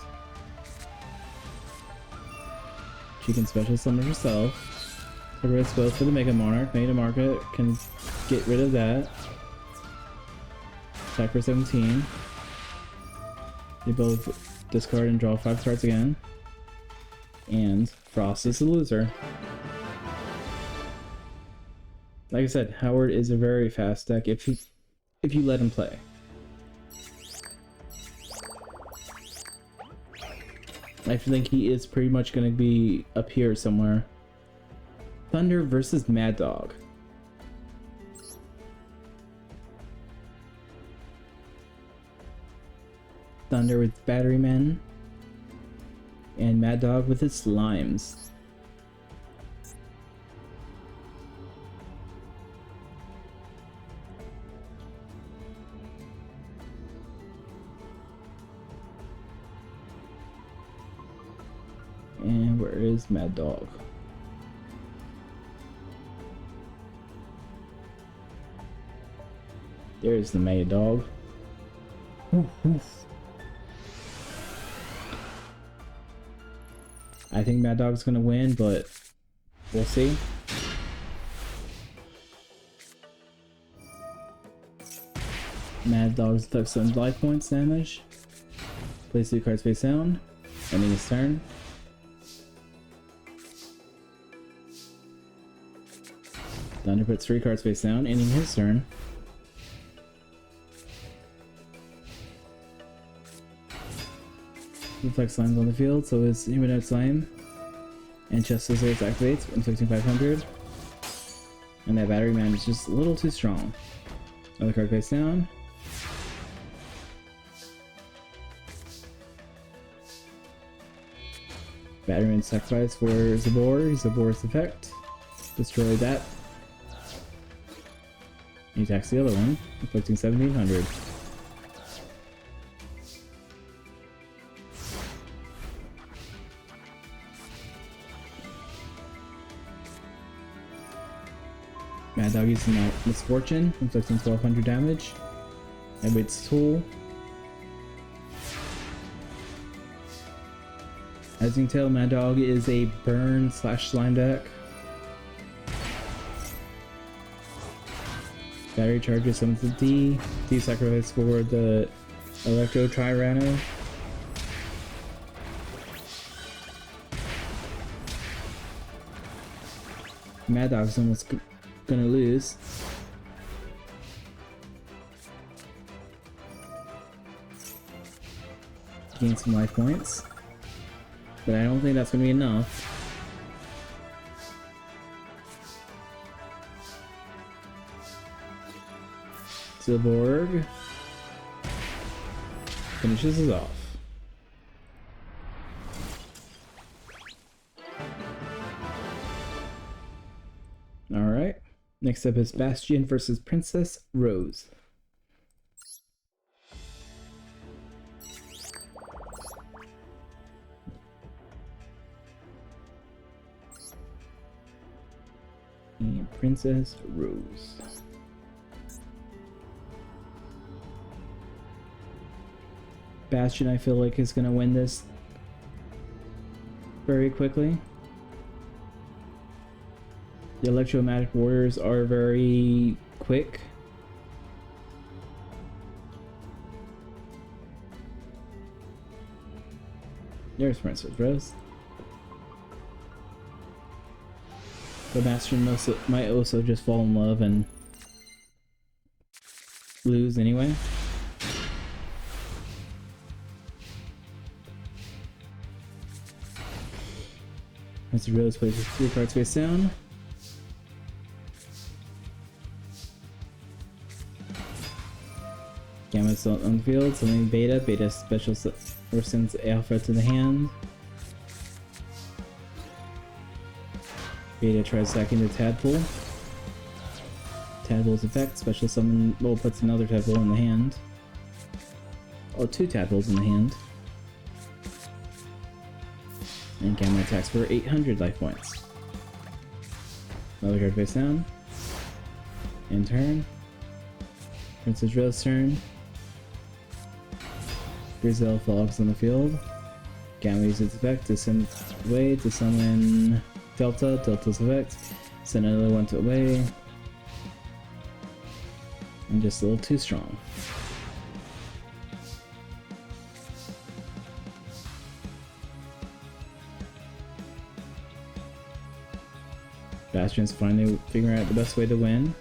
She can special summon herself. Get rid of spells for the Mega Monarch. Mega Market can get rid of that. Attack for 17. They both discard and draw 5 cards again. And Frost is the loser. Like I said, Howard is a very fast deck if you let him play. I think he is pretty much going to be up here somewhere. Thunder versus Mad Dog. Thunder with Battery Men. And Mad Dog with his slimes. And where is Mad Dog? There's the Mad Dog. I think Mad Dog's gonna win, but we'll see. Mad Dog's took some life points damage. Place 2 cards face down. Ending his turn. Thunder puts 3 cards face down, ending his turn. Reflex Slime's on the field, so is Humanoid Slime. And Chest Scissors activates, inflicting 500. And that Battery Man is just a little too strong. Another card face down. Battery Man sacrifice for Zabor, Zabor's effect. Destroy that. He attacks the other one, inflicting 1700. Mad Dog using that Misfortune, inflicting 1200 damage. Heavyweights Tool. As you can tell, Mad Dog is a burn / slime deck. Battery charges summons the D. D sacrifice for the Electro Tyranno. Mad Dog's almost gonna lose. Gain some life points. But I don't think that's gonna be enough. Silborg finishes us off. Alright, next up is Bastion versus Princess Rose. And Princess Rose. Bastion, I feel like, is going to win this very quickly. The Electromagnetic Warriors are very quick. There's Princess Rose. The Bastion might also just fall in love and lose anyway. Princess Rose plays with 3 cards face down. Gamma's on the field, summoning Beta. Beta special or sends Alpha to the hand. Beta tries sacking the Tadpole. Tadpole's effect, special summon, well, puts another Tadpole in the hand. Oh, 2 Tadpoles in the hand. And Gamma attacks for 800 life points. Another card face down. In turn. It's a drill's turn. Grizel Fox on the field. Gamma uses its effect to send away to summon Delta. Delta's effect. Send another one to away. I'm just a little too strong. Bastion's finally figuring out the best way to win.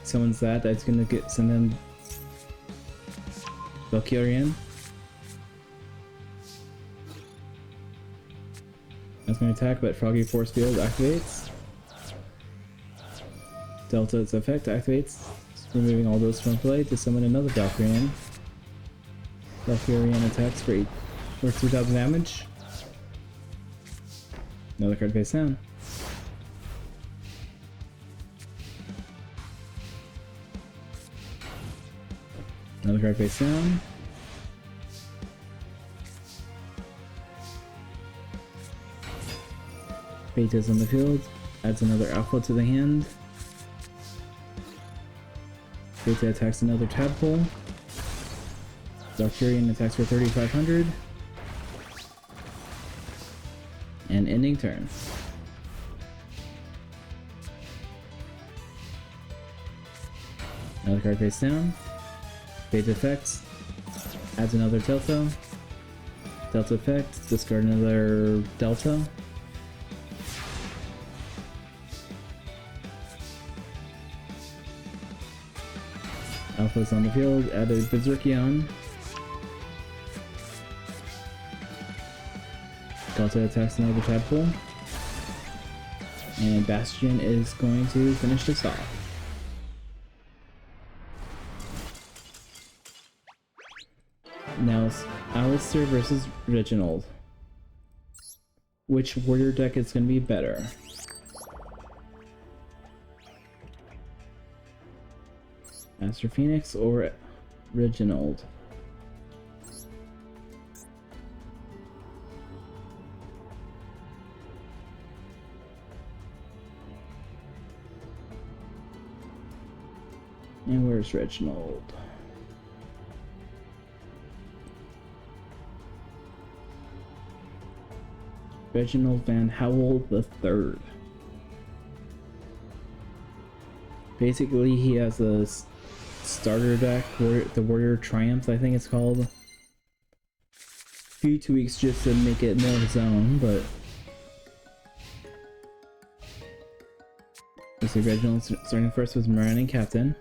Someone's that's gonna send them Valkyrian. That's gonna attack, but Froggy Force Field activates. Delta's effect activates, removing all those from play to summon another Valkyrian. Valkyrian attacks for 2000 damage. Another card face down. Another card face down. Beta's on the field. Adds another alpha to the hand. Beta attacks another tadpole. Valkyrian attacks for 3500. And ending turn. Another card face down. Beta effects. Adds another Delta. Delta effect. Discard another Delta. Alpha's on the field. Added Berserkion. Delta attacks another tadpole. And Bastion is going to finish this off. Now it's Alistair versus Reginald. Which warrior deck is going to be better? Master Phoenix or Reginald? And where's Reginald? Reginald Van Howell III. Basically, he has a starter deck, the Warrior Triumph, I think it's called. Few tweaks just to make it more his own, but let's see. Reginald starting first with Moran Captain.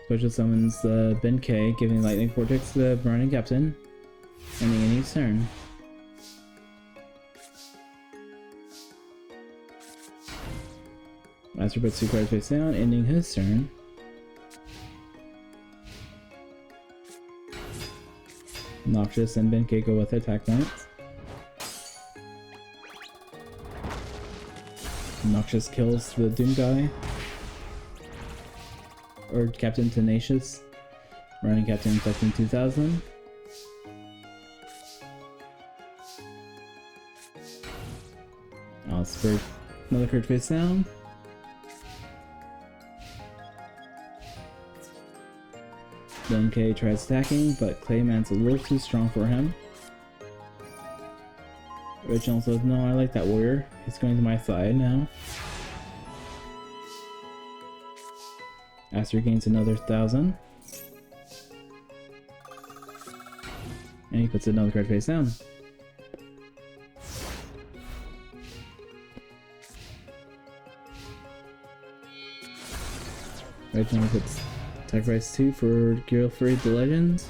Special summons Ben K, giving Lightning Vortex to Moran Captain, ending in his turn. Master puts 2 cards face down, ending his turn. Noxious and Ben K go with attack points. Noxious kills the Doom guy. Or Captain Tenacious. Running Captain infecting 2000. I'll spur another card face down. Ben K tries attacking, but Clayman's a little too strong for him. Reginald says, no, I like that warrior. He's going to my side now. Aster gains another 1000. And he puts another card face down. Reginald puts Sacrifice 2 for Gilfrey the Legend.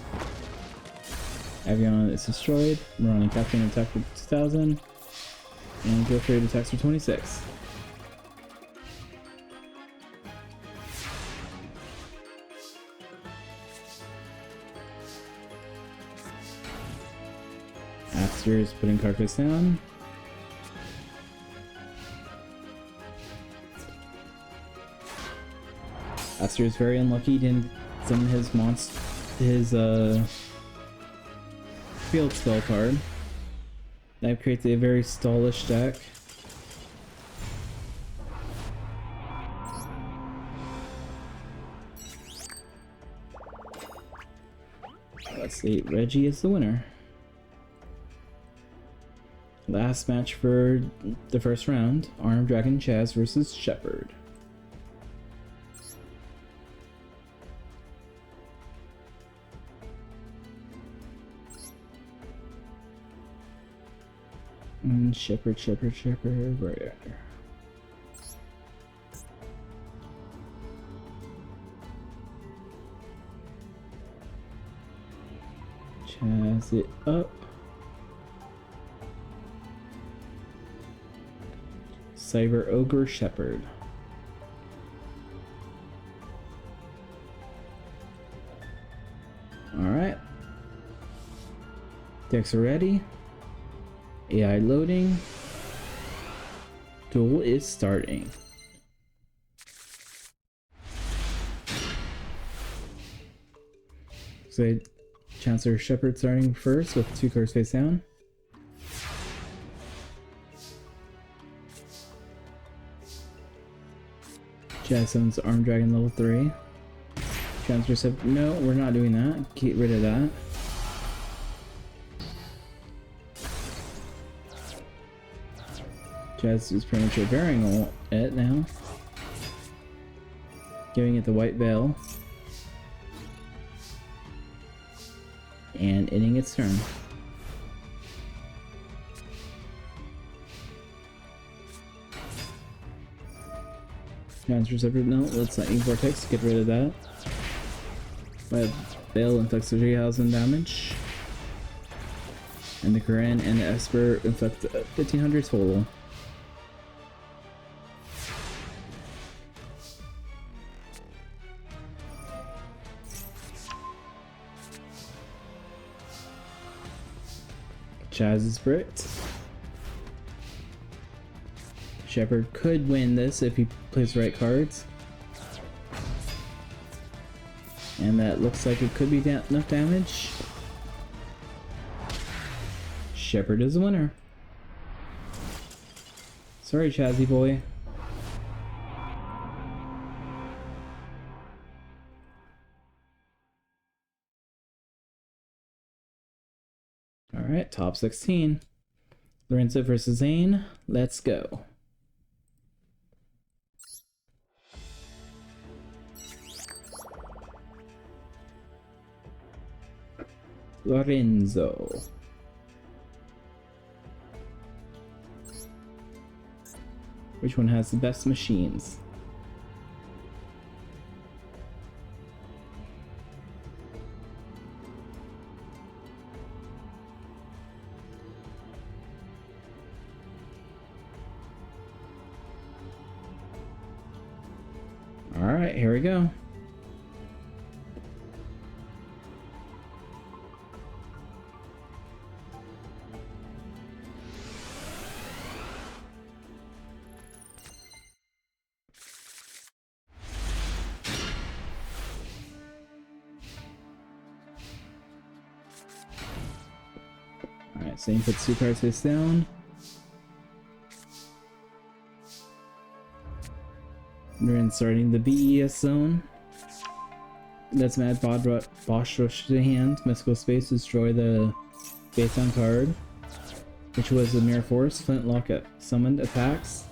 Avion is destroyed. Moran Captain attack for 2000. And Gilfrey attacks for 26. Aster is putting card face down. Aster is very unlucky, he didn't summon his field spell card. That creates a very stallish deck. Let's see, Reggie is the winner. Last match for the first round, Armed Dragon Chaz versus Shepard. And Shepard, where? Chaz it up. Cyber Ogre Shepard. Alright. Decks are ready. AI loading. Duel is starting. So Chancellor Shepard starting first with 2 cards face down. Chaz summons Armed Dragon level 3. Chancellor said, no, we're not doing that. Get rid of that. Chaz is pretty much burying it now. Giving it the White Veil. And ending its turn. Transfer separate. No, let's Lightning Vortex. Get rid of that. White Veil inflicts 3,000 damage. And the Karen and the Esper inflict 1,500 total. Chaz is bricked. Shepard could win this if he plays the right cards. And that looks like it could be enough damage. Shepard is the winner. Sorry, Chazzy boy. Alright, top 16. Lorenzo versus Zane. Let's go. Lorenzo. Which one has the best machines? Alright, here we go. Alright, Zane puts 2 cards face down. We're inserting the BES zone. That's Mad Bosch Rush to the hand. Mystical Space, destroy the face down card, which was the Mirror Force. Flintlock summoned attacks.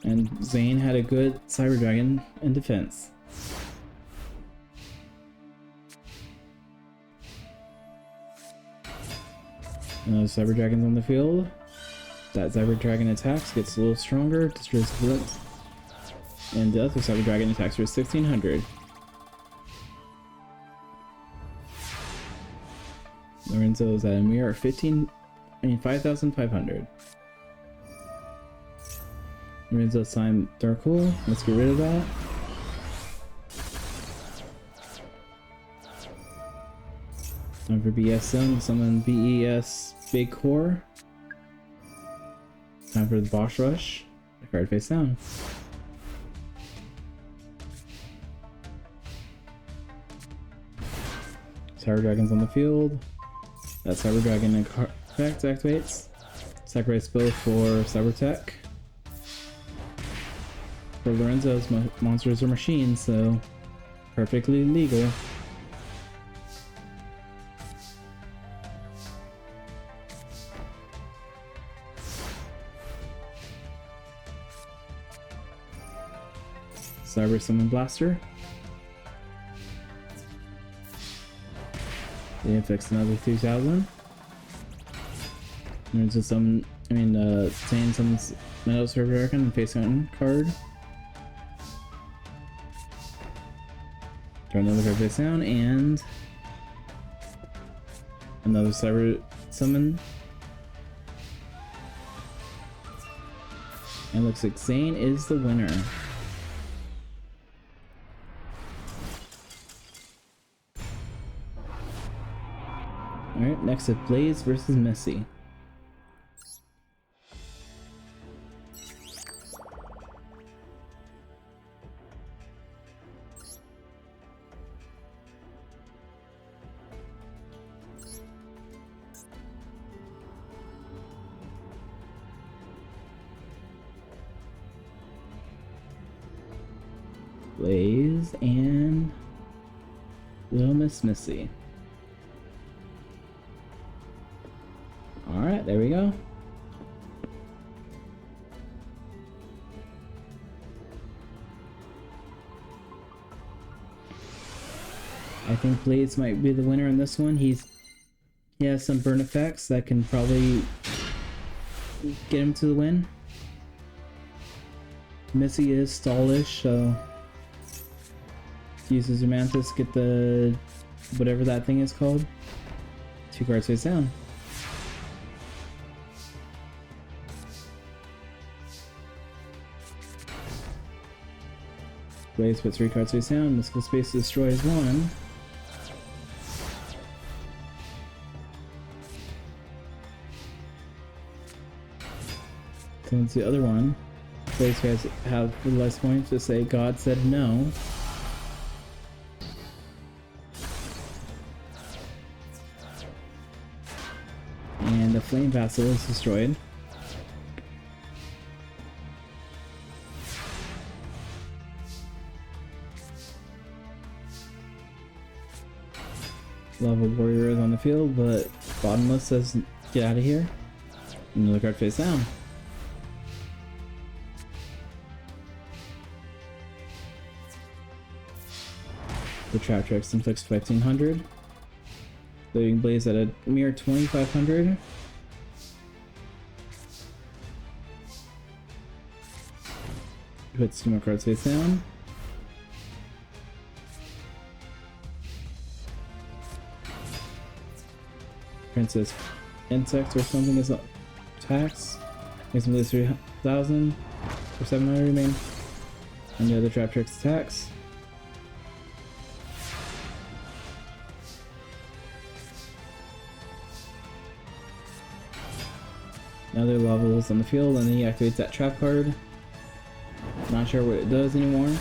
And Zane had a good Cyber Dragon in defense. Cyber Dragon's on the field. That Cyber Dragon attacks, gets a little stronger, destroys the Flint. And the other Cyber Dragon attacks for 1,600. Lorenzo's at a mere 5,500. Lorenzo's signed Darkhold. Let's get rid of that. Time for BS Zone. Summon BES Big Core. Time for the Boss Rush. The card face down. Cyber Dragon's on the field. That Cyber Dragon effect activates. Sacrifice both for Cyber Tech. For Lorenzo's, monsters are machines, so perfectly legal. Cyber Summon Blaster. It affects another 3,000. There's a summon, Saiyan summons Metal Server Archon and face hunting card. Draw another card face down, and another Cyber Summon. And looks like Zane is the winner. Alright, next up Blaze versus Missy. Blaze and Little Miss Missy. Alright, there we go. I think Blaze might be the winner in this one. He has some burn effects that can probably get him to the win. Missy is stallish, so uses her Mantis, get the whatever that thing is called. 2 cards face down. Blaze puts 3 cards face down. Mystical Space destroys 1. Comes the other one. Blaze has have less points to say God said no. And the Flame Vassal is destroyed. Lava Warrior is on the field, but Bottomless says get out of here. Another card face down. The Trap Tricks inflicts 1500. Leaving Blaze at a mere 2500. Puts 2 more cards face down. Princess Insect or something is attacks. Makes him lose 3,000 for 700 remain. And the other Trap Tricks attacks. Another Lava Wolves on the field, and then he activates that trap card. Not sure what it does anymore.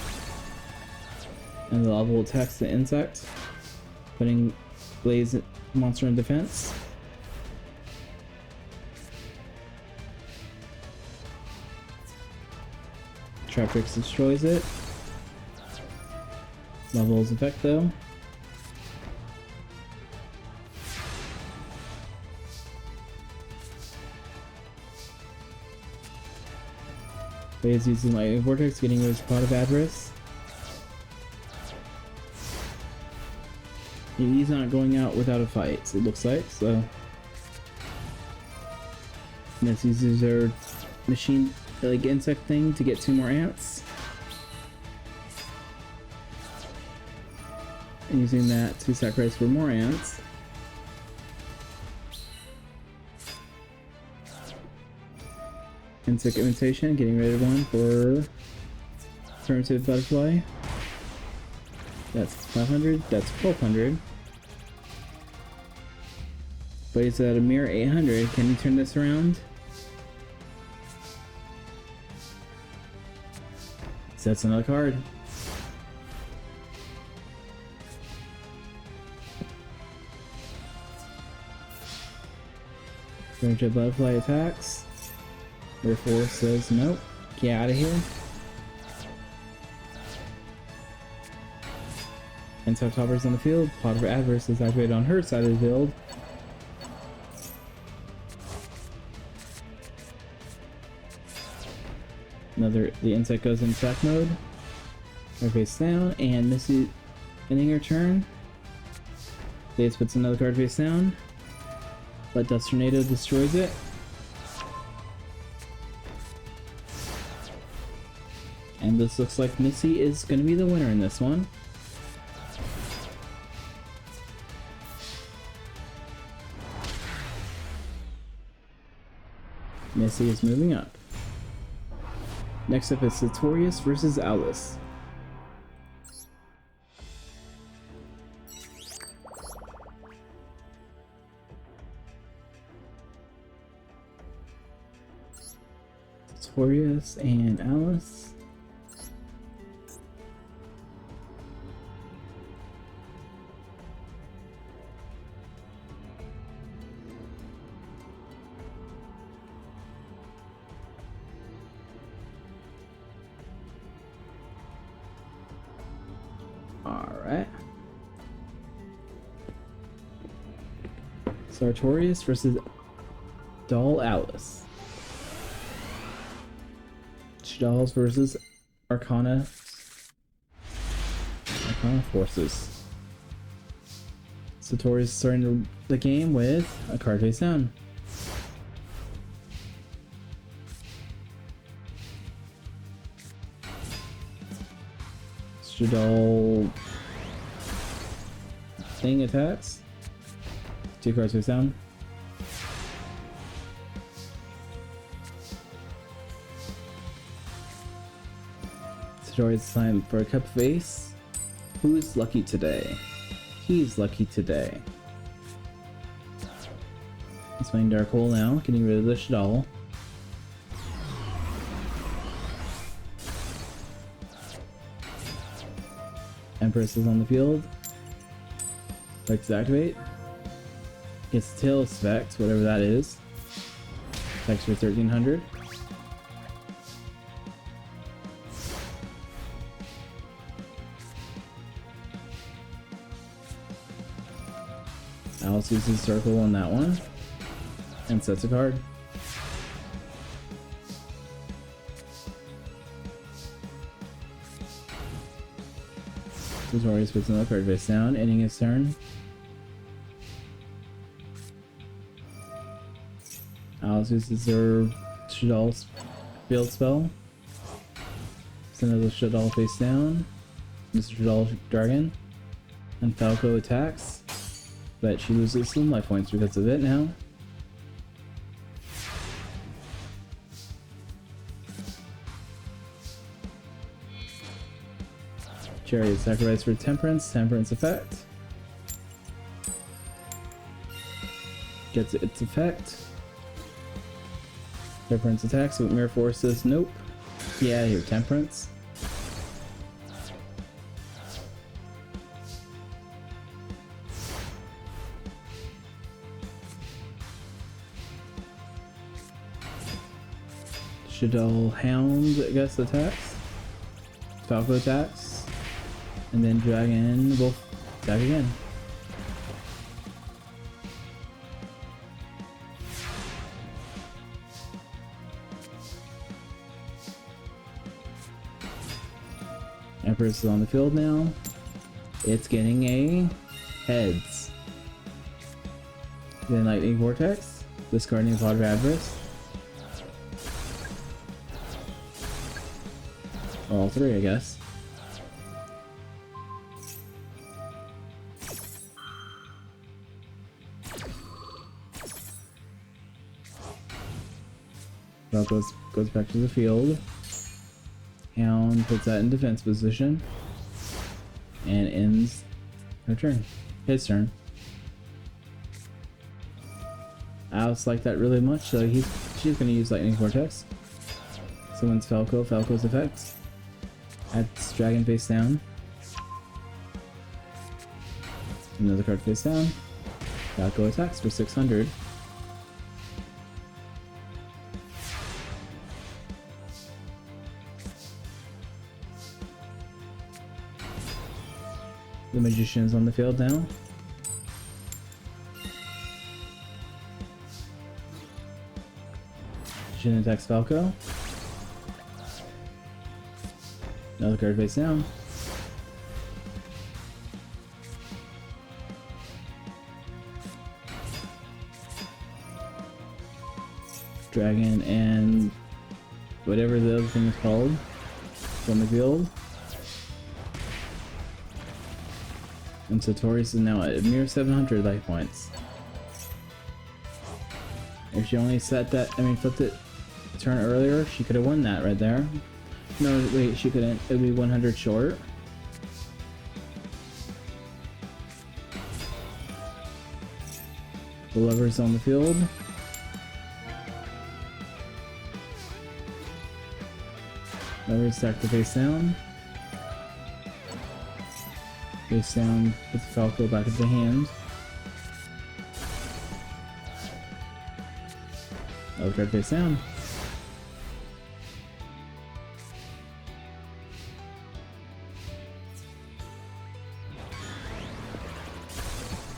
And the Lava will attacks the insect, putting Blaze monster in defense. Trap Tricks destroys it. Lava Wolves effect though. Blaze using Lightning Vortex, getting rid of Pot of Avarice. He's not going out without a fight, it looks like, so. Miss uses her machine, like insect thing to get 2 more ants. And using that to sacrifice for more ants. Insect Imitation, getting rid of 1 for Primitive Butterfly. That's 500, that's 1200. But he's at a mere 800. Can he turn this around? So that's another card. Primitive Butterfly attacks. Therefore says nope, get out of here. And so Topper's on the field. Pot of Avarice is activated on her side of the field. The insect goes in attack mode. Card face down, and Missy ending her turn. Daze puts another card face down, but Dust Tornado destroys it. And this looks like Missy is going to be the winner in this one. Missy is moving up. Next up is Sartorius versus Alice. Sartorius and Alice. Alright. Sartorius versus Doll Alice. Dolls versus Arcana Forces. Sartorius starting the game with a card face down. Doll thing attacks. 2 cards face down. Sartorius time for a cup face. Who's lucky today? He's lucky today. He's playing Dark Hole now, getting rid of the Shaddoll. Empress is on the field. Likes to activate. Gets the tail effect, whatever that is. Attacks for 1300. Alice uses circle on that one. And sets a card. Sartorius puts another card face down, ending his turn. Alice uses her Shaddoll's field spell. Puts another Shaddoll face down. Mr. Shaddoll Dragon. And Falco attacks. But she loses some life points because of it now. Chariot sacrifice for Temperance. Temperance effect. Gets its effect. Temperance attacks with Mirror Force says nope. Yeah, here, Temperance. Shaddoll Hound, I guess, attacks. Falco attacks. And then Dragon will attack again. Empress is on the field now. It's getting a heads. Then Lightning Vortex. Discarding Pod of Avarice. All 3, I guess. Well, goes back to the field. Hound puts that in defense position. And ends her turn. His turn. Alice liked that really much, so she's gonna use Lightning Vortex. Summons Falco, Falco's effects. Adds Dragon face down. Another card face down. Falco attacks for 600. The Magician is on the field now. Magician attacks Falco. Another card face down. Dragon and whatever the other thing is called from the field. And Satorius is now at a mere 700 life points. If she only set that, flipped it a turn earlier, she could have won that right there. No, wait, she couldn't. It would be 100 short. The lover's on the field. Lover's stacked to face down. Face down, put the Falco back into the hand. Lover face down.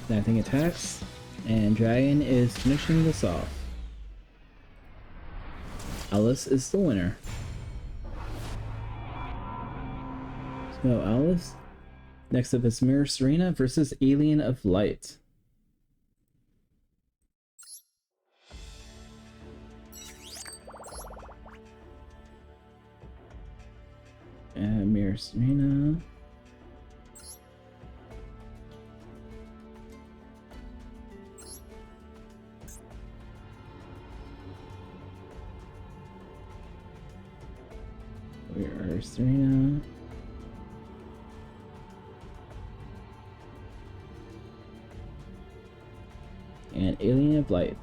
That thing attacks, and Dragon is finishing this off. Alice is the winner. So Alice. Next up is Mirror Serena versus Alien of Light. And Mirror Serena. Mirror Serena. And Alien of Light.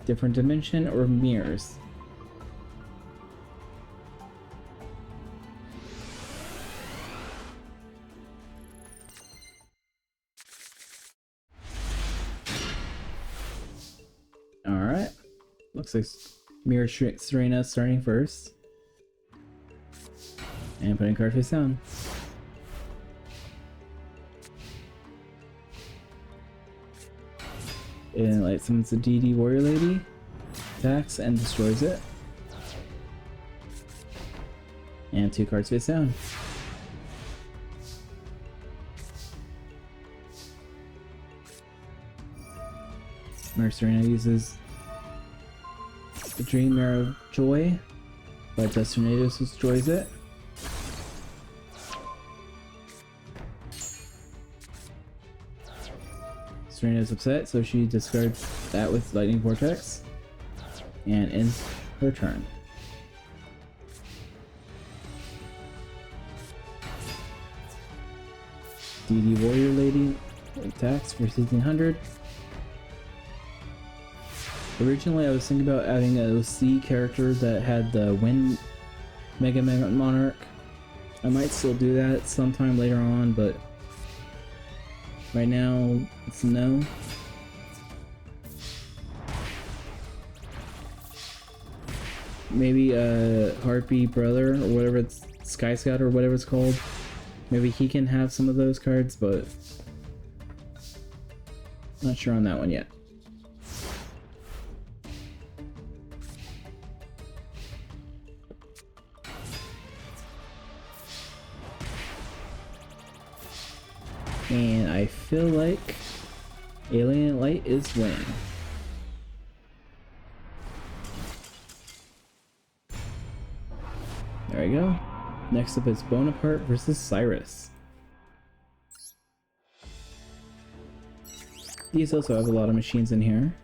Different dimension or mirrors? Alright. Looks like Mirror Serena starting first. And putting card face down. And like summons the DD Warrior Lady, attacks and destroys it. And 2 cards face down. Mirror Serena uses the Dream Mirror of Joy, but Destornados destroys it. Serena is upset, so she discards that with Lightning Vortex and ends her turn. DD Warrior Lady attacks for 1600. Originally, I was thinking about adding a OC character that had the Wind Mega Monarch. I might still do that sometime later on, but right now, it's no. Maybe Harpy Brother or whatever it's Sky Scout or whatever it's called. Maybe he can have some of those cards, but not sure on that one yet. And I feel like Alien Light is winning. There we go. Next up is Bonaparte versus Cyrus. These also have a lot of machines in here.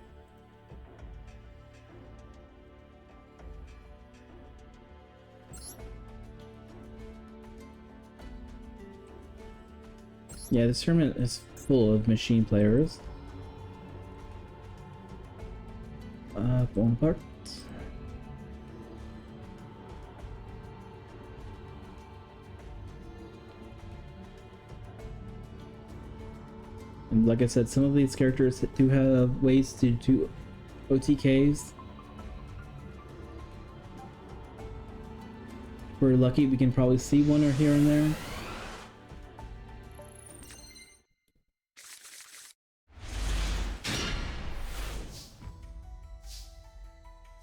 Yeah, this tournament is full of machine players. Bonaparte. And like I said, some of these characters do have ways to do OTKs. If we're lucky, we can probably see one or here and there.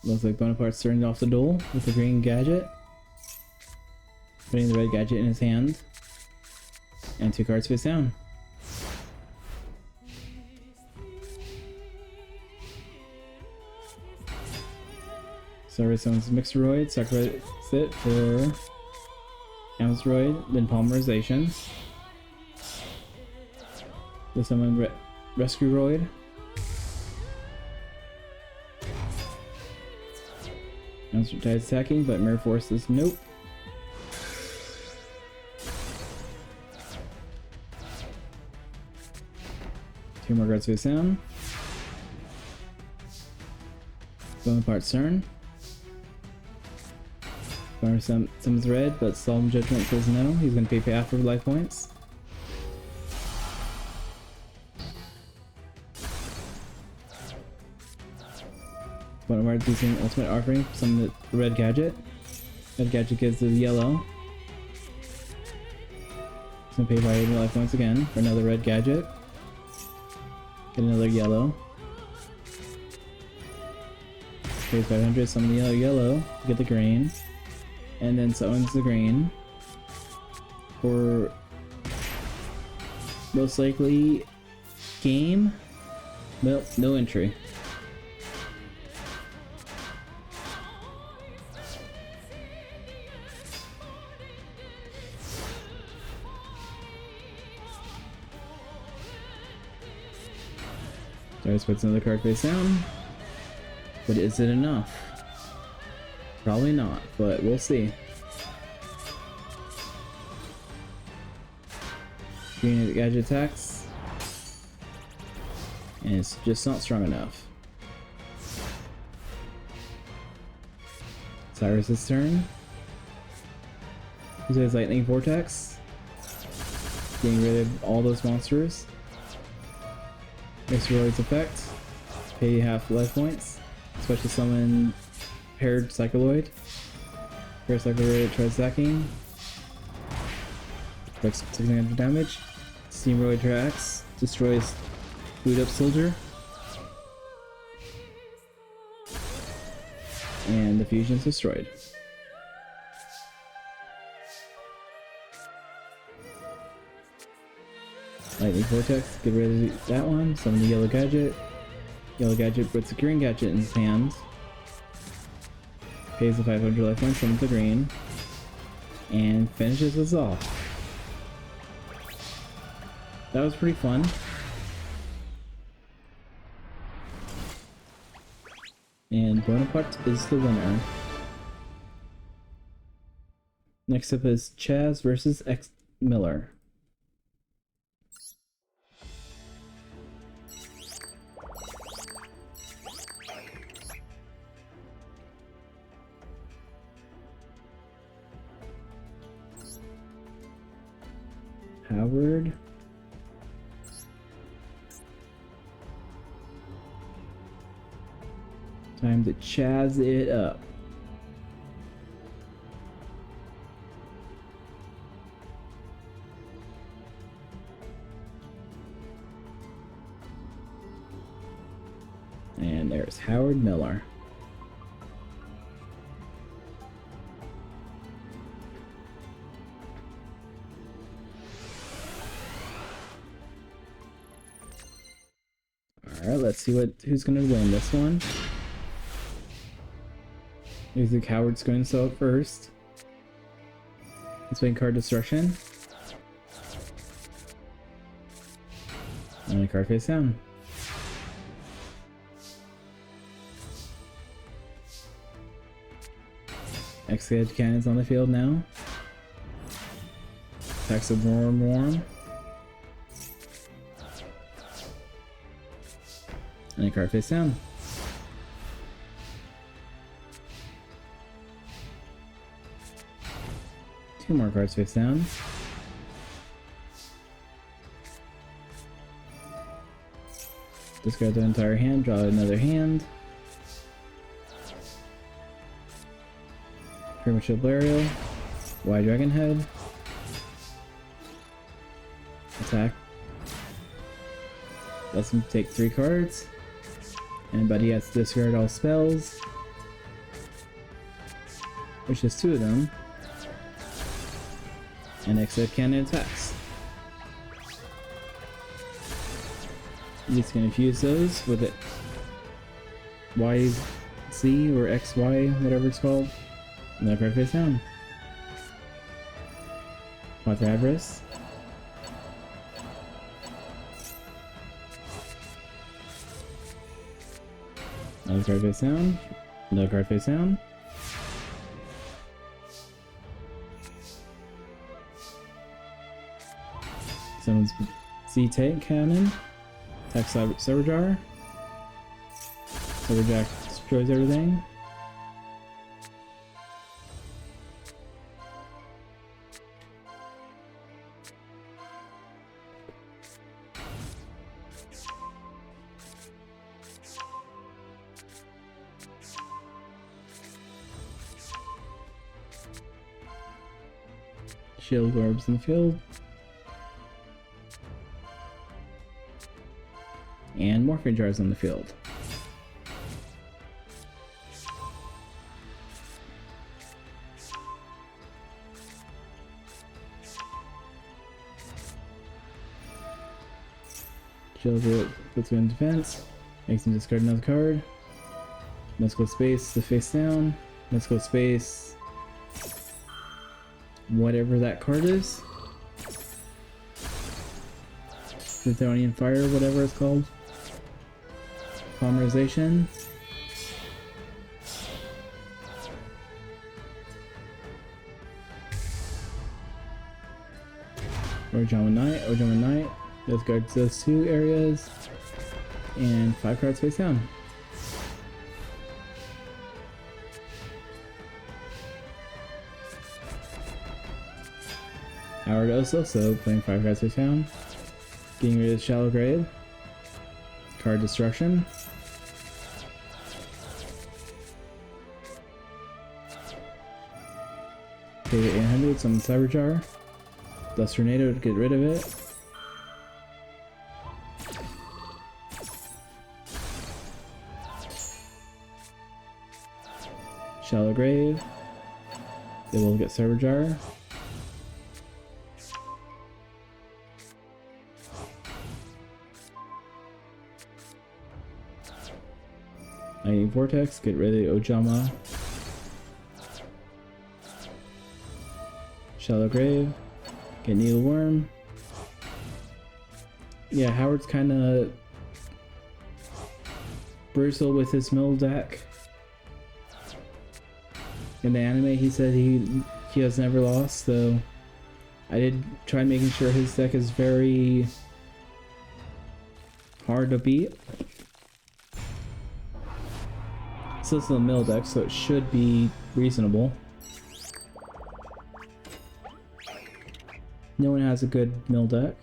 Looks like Bonaparte's starting off the duel with the green gadget. Putting the red gadget in his hand. And 2 cards face down. Sorry, someone's Mixeroid, sacrifice it for Amazroid, then Polymerization. Then someone Rescueroid. Amazroid dies attacking, but Mirror Force is nope. Two more guards face down. Bonaparte's turn. Someone's red, but Solemn Judgment says no. He's going to pay half of life points. Bonaparte's using Ultimate Offering, summon the red gadget. Red gadget gives the yellow. He's going to pay by 80 life points again for another red gadget. Get another yellow. Pays 500, summon the yellow, get the green. And then summons the green for most likely game. Well, no entry. Darius puts another card face down. But is it enough? Probably not, but we'll see. Green gadget attacks. And it's just not strong enough. Cyrus's turn. He says Lightning Vortex. Getting rid of all those monsters. Mixeroid's effect. Pay half life points. Special summon Paired Cycloid. Paired Cycloid tries attacking. Takes 600 damage. Steamroid tracks. Destroys Boot Up Soldier. And the fusion's destroyed. Lightning Vortex, get rid of that one. Summon the yellow gadget. Yellow gadget puts a green gadget in his hand. Pays the 500 life points, summons the green. And finishes us off. That was pretty fun. And Bonaparte is the winner. Next up is Chaz versus X Miller. Howard. Time to Chaz it up. And there's Howard Miller. Alright, let's see who's gonna win this one. Looks like Howard's going to sell it first. He's playing card destruction. And a card face down. X-Edge Cannon's on the field now. Attacks of Worm. And a card face down. Two more cards face down. Discard the entire hand, draw another hand. Premature Burial. Wide Dragon Head. Attack. Lets him take 3 cards. But he has to discard all spells. Which is 2 of them. And X-Edge Cannon attacks. He's gonna fuse those with it. Wise XZ or XY, whatever it's called. Another card face down. Quattro Avarice. Another card face down. Another card face down. Someone's Z-Tank Cannon. Attack Cyberjar. Cyberjack destroys everything. Shield orbs in the field. And Morphing Jars on the field. Shield it, puts you in defense. Makes him discard another card. Let's go space to face down. Let's go space. Whatever that card is. Plutonian Fire, whatever it's called. Polymerization. Ojama Knight. Discards those two areas. And 5 cards face down. Howard Ososo playing 5 cards face down. Getting rid of Shallow Grave. Card Destruction. Pay 800, summon Cyberjar. Dust Tornado to get rid of it. Shallow Grave. They will get Cyberjar. Lightning Vortex, get rid of Ojama. Shallow Grave, get Needle Worm. Yeah, Howard's kinda bristle with his mill deck. In the anime he said he has never lost, so I did try making sure his deck is very hard to beat. So it's a mill deck, so it should be reasonable. No one has a good mill deck.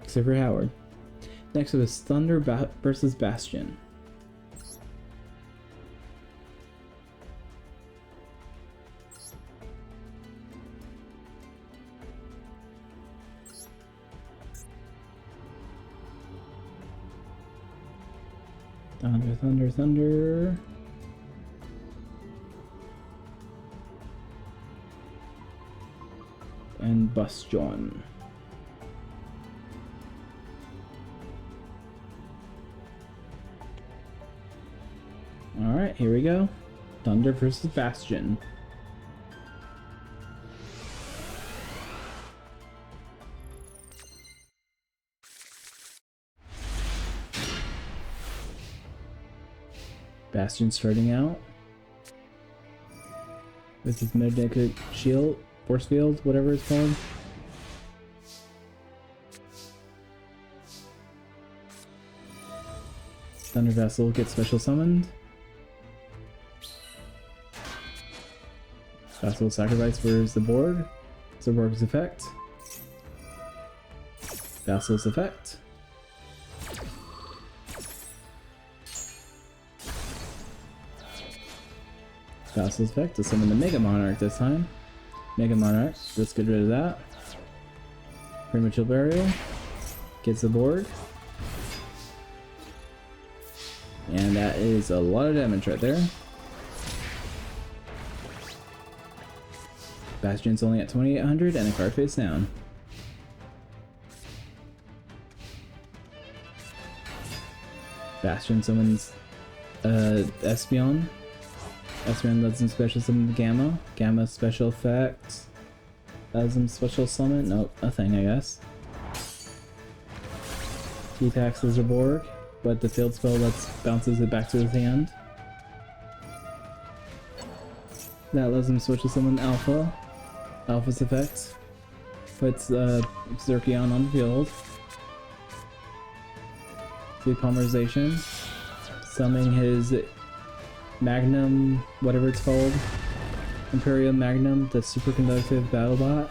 Except for Howard. Next is Thunder versus Bastion. Thunder. And Bastion. Alright, here we go. Thunder versus Bastion. Bastion starting out with his Medic Shield, Force Field, whatever it's called. Thunder Vessel gets special summoned. Vessel sacrifice for the board. Zerborg's effect. Vessel's effect. Vessel's effect to summon the Mega Monarch this time. Mega Monarch, let's get rid of that. Premature Burial gets the board. And that is a lot of damage right there. Bastion's only at 2800 and a card face down. Bastion summons Espeon. Espeon lets him special summon the Gamma. Gamma special effect. Lets him special summon. Nope, nothing, I guess. He attacks Lizardborg, but the field spell bounces it back to his hand. That lets him special summon Alpha. Alpha's effect puts Zerkion on the field. Depolymerization. Summoning his Magnum, whatever it's called. Imperial Magnum, the superconductive BattleBot.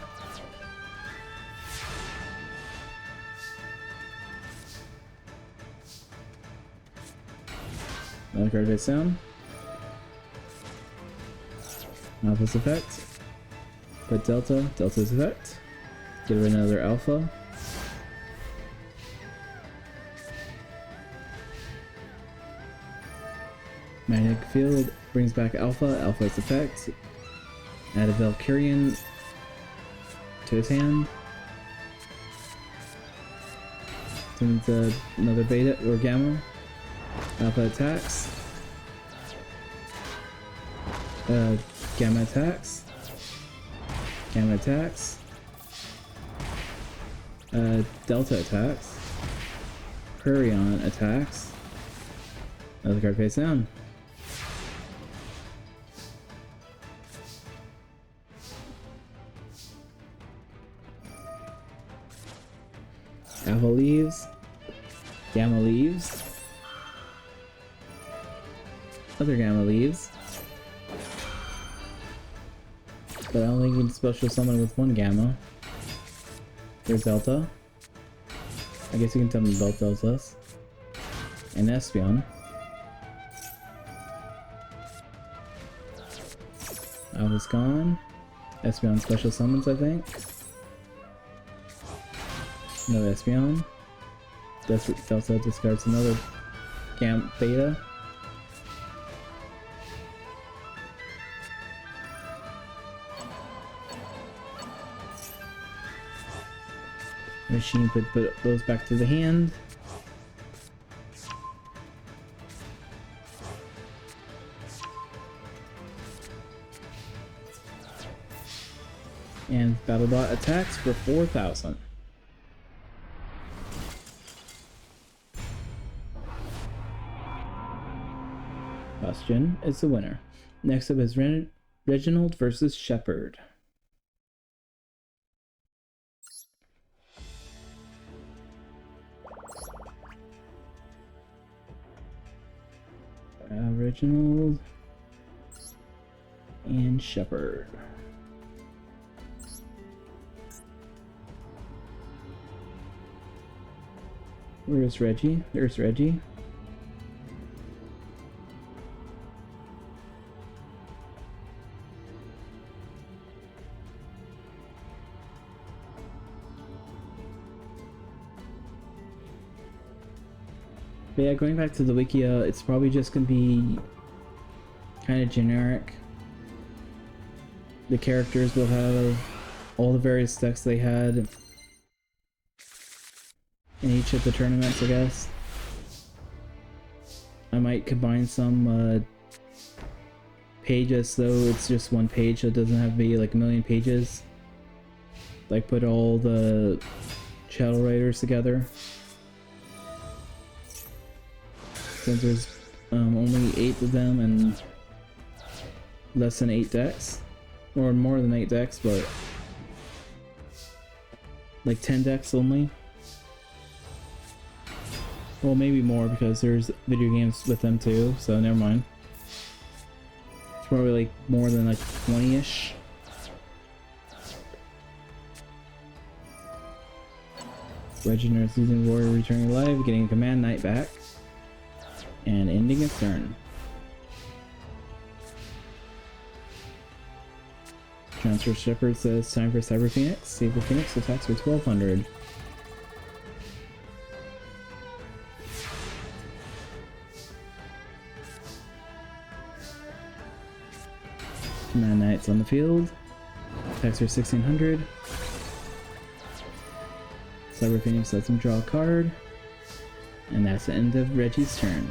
Another card face down. Alpha's effect. Put Delta's effect. Get rid of another Alpha. Magnetic Field brings back Alpha's effect. Add a Valkyrian to his hand. Summons another Beta or Gamma. Alpha attacks. Gamma attacks. Gamma attacks. Delta attacks. Quirion attacks. Another card face down. Alpha leaves. Gamma leaves. Other Gamma leaves. But I only can special summon with one Gamma. There's Delta. I guess you can summon both Deltas. And Espeon. Alpha's gone. Espeon special summons, I think. Another Espeon. Delta discards another Beta. Machine put those back to the hand. And BattleBot attacks for 4,000. Bastion is the winner. Next up is Reginald versus Shepard. Reginald and Shepard. Where's Reggie? There's Reggie. But yeah, going back to the Wikia, it's probably just gonna be kind of generic. The characters will have all the various decks they had in each of the tournaments, I guess. I might combine some pages, so it's just one page, so it doesn't have to be like a million pages. Like put all the Shadow Riders together. Since there's only 8 of them and less than 8 decks, or more than 8 decks, but like 10 decks only. Well, maybe more because there's video games with them too, so never mind. It's probably like more than like 20-ish. Legendary Season Warrior returning alive, getting a Command Knight back. And ending its turn. Transfer Shepard says time for Cyber Phoenix. Cyber Phoenix attacks for 1,200. Command Knight's on the field. Attacks for 1,600. Cyber Phoenix lets him draw a card. And that's the end of Reggie's turn.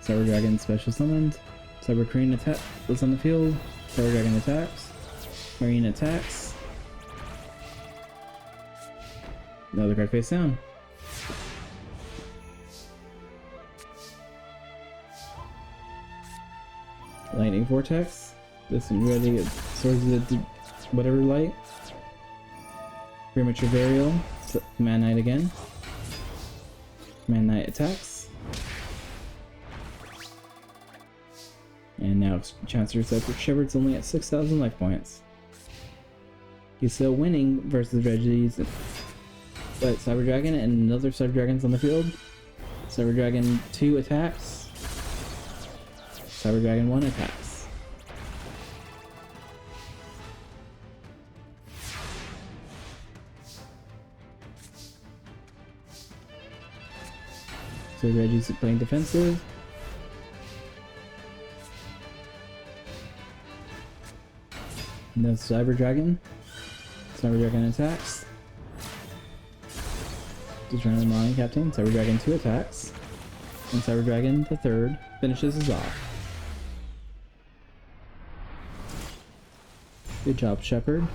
Cyber Dragon special summoned. Cyber Queen attack was on the field. Cyber Dragon attacks. Marine attacks. Another card face down. Lightning Vortex. This one ready swords of the whatever light. Premature Burial. Command Knight again. Command Knight attacks. And now Chancellor Shepherd's only at 6,000 life points. He's still winning versus Reggie's. But Cyber Dragon and another Cyber Dragon's on the field. Cyber Dragon 2 attacks. Cyber Dragon 1 attacks. So Reggie's playing defensive. No Cyber Dragon. Cyber Dragon attacks. Determine the Marine Captain. Cyber Dragon 2 attacks. And Cyber Dragon the 3rd finishes us off. Good job, Shepard.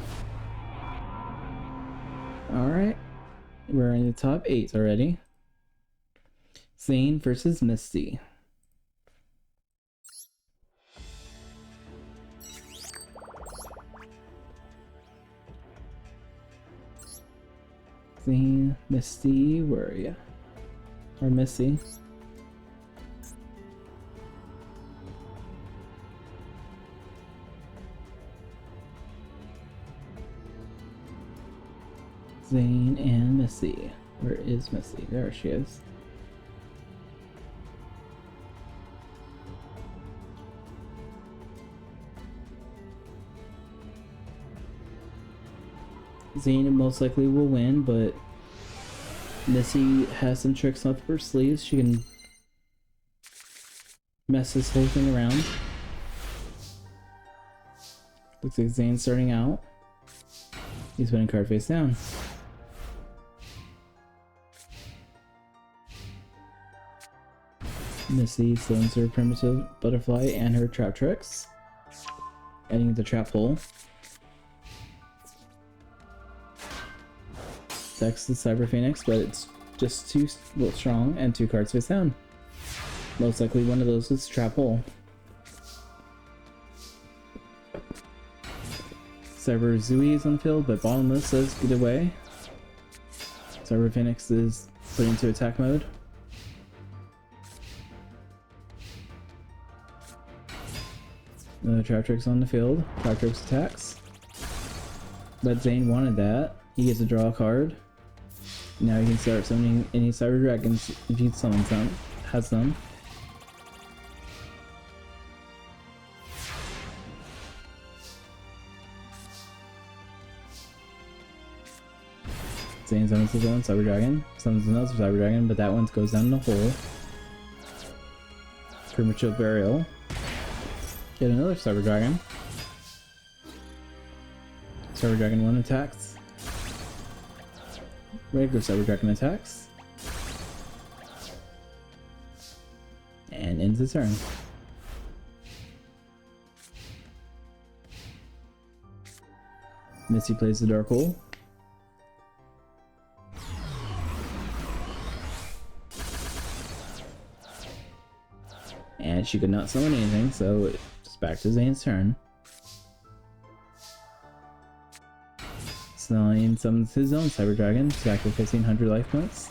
Alright. We're in the top 8 already. Zane versus Misty. Zane, Misty, where are you? Or Missy. Zane and Missy. Where is Missy? There she is. Zane most likely will win, but Missy has some tricks up her sleeves. She can mess this whole thing around. Looks like Zane's starting out. He's putting card face down. Missy slams her primitive butterfly and her trap tricks, adding the trap hole. Attacks the Cyber Phoenix, but it's just too strong and 2 cards face down. Most likely one of those is trap hole. Cyber Zooey is on the field, but Bottomless says get away. Cyber Phoenix is put into attack mode. The Trap Trick's on the field. Trap Trick's attacks. But Zane wanted that. He gets to draw a card. Now he can start summoning any Cyber Dragons if he summons them. Has them. Zane summons his own Cyber Dragon. Summons another Cyber Dragon, but that one goes down the hole. Premature Burial. Get another Cyber Dragon. Cyber Dragon 1 attacks. Regular Cyber Dragon attacks. And ends the turn. Misty plays the Dark Hole. And she could not summon anything, so it's back to Zane's turn. Zane summons his own Cyber Dragon, sacrificing 100 life points.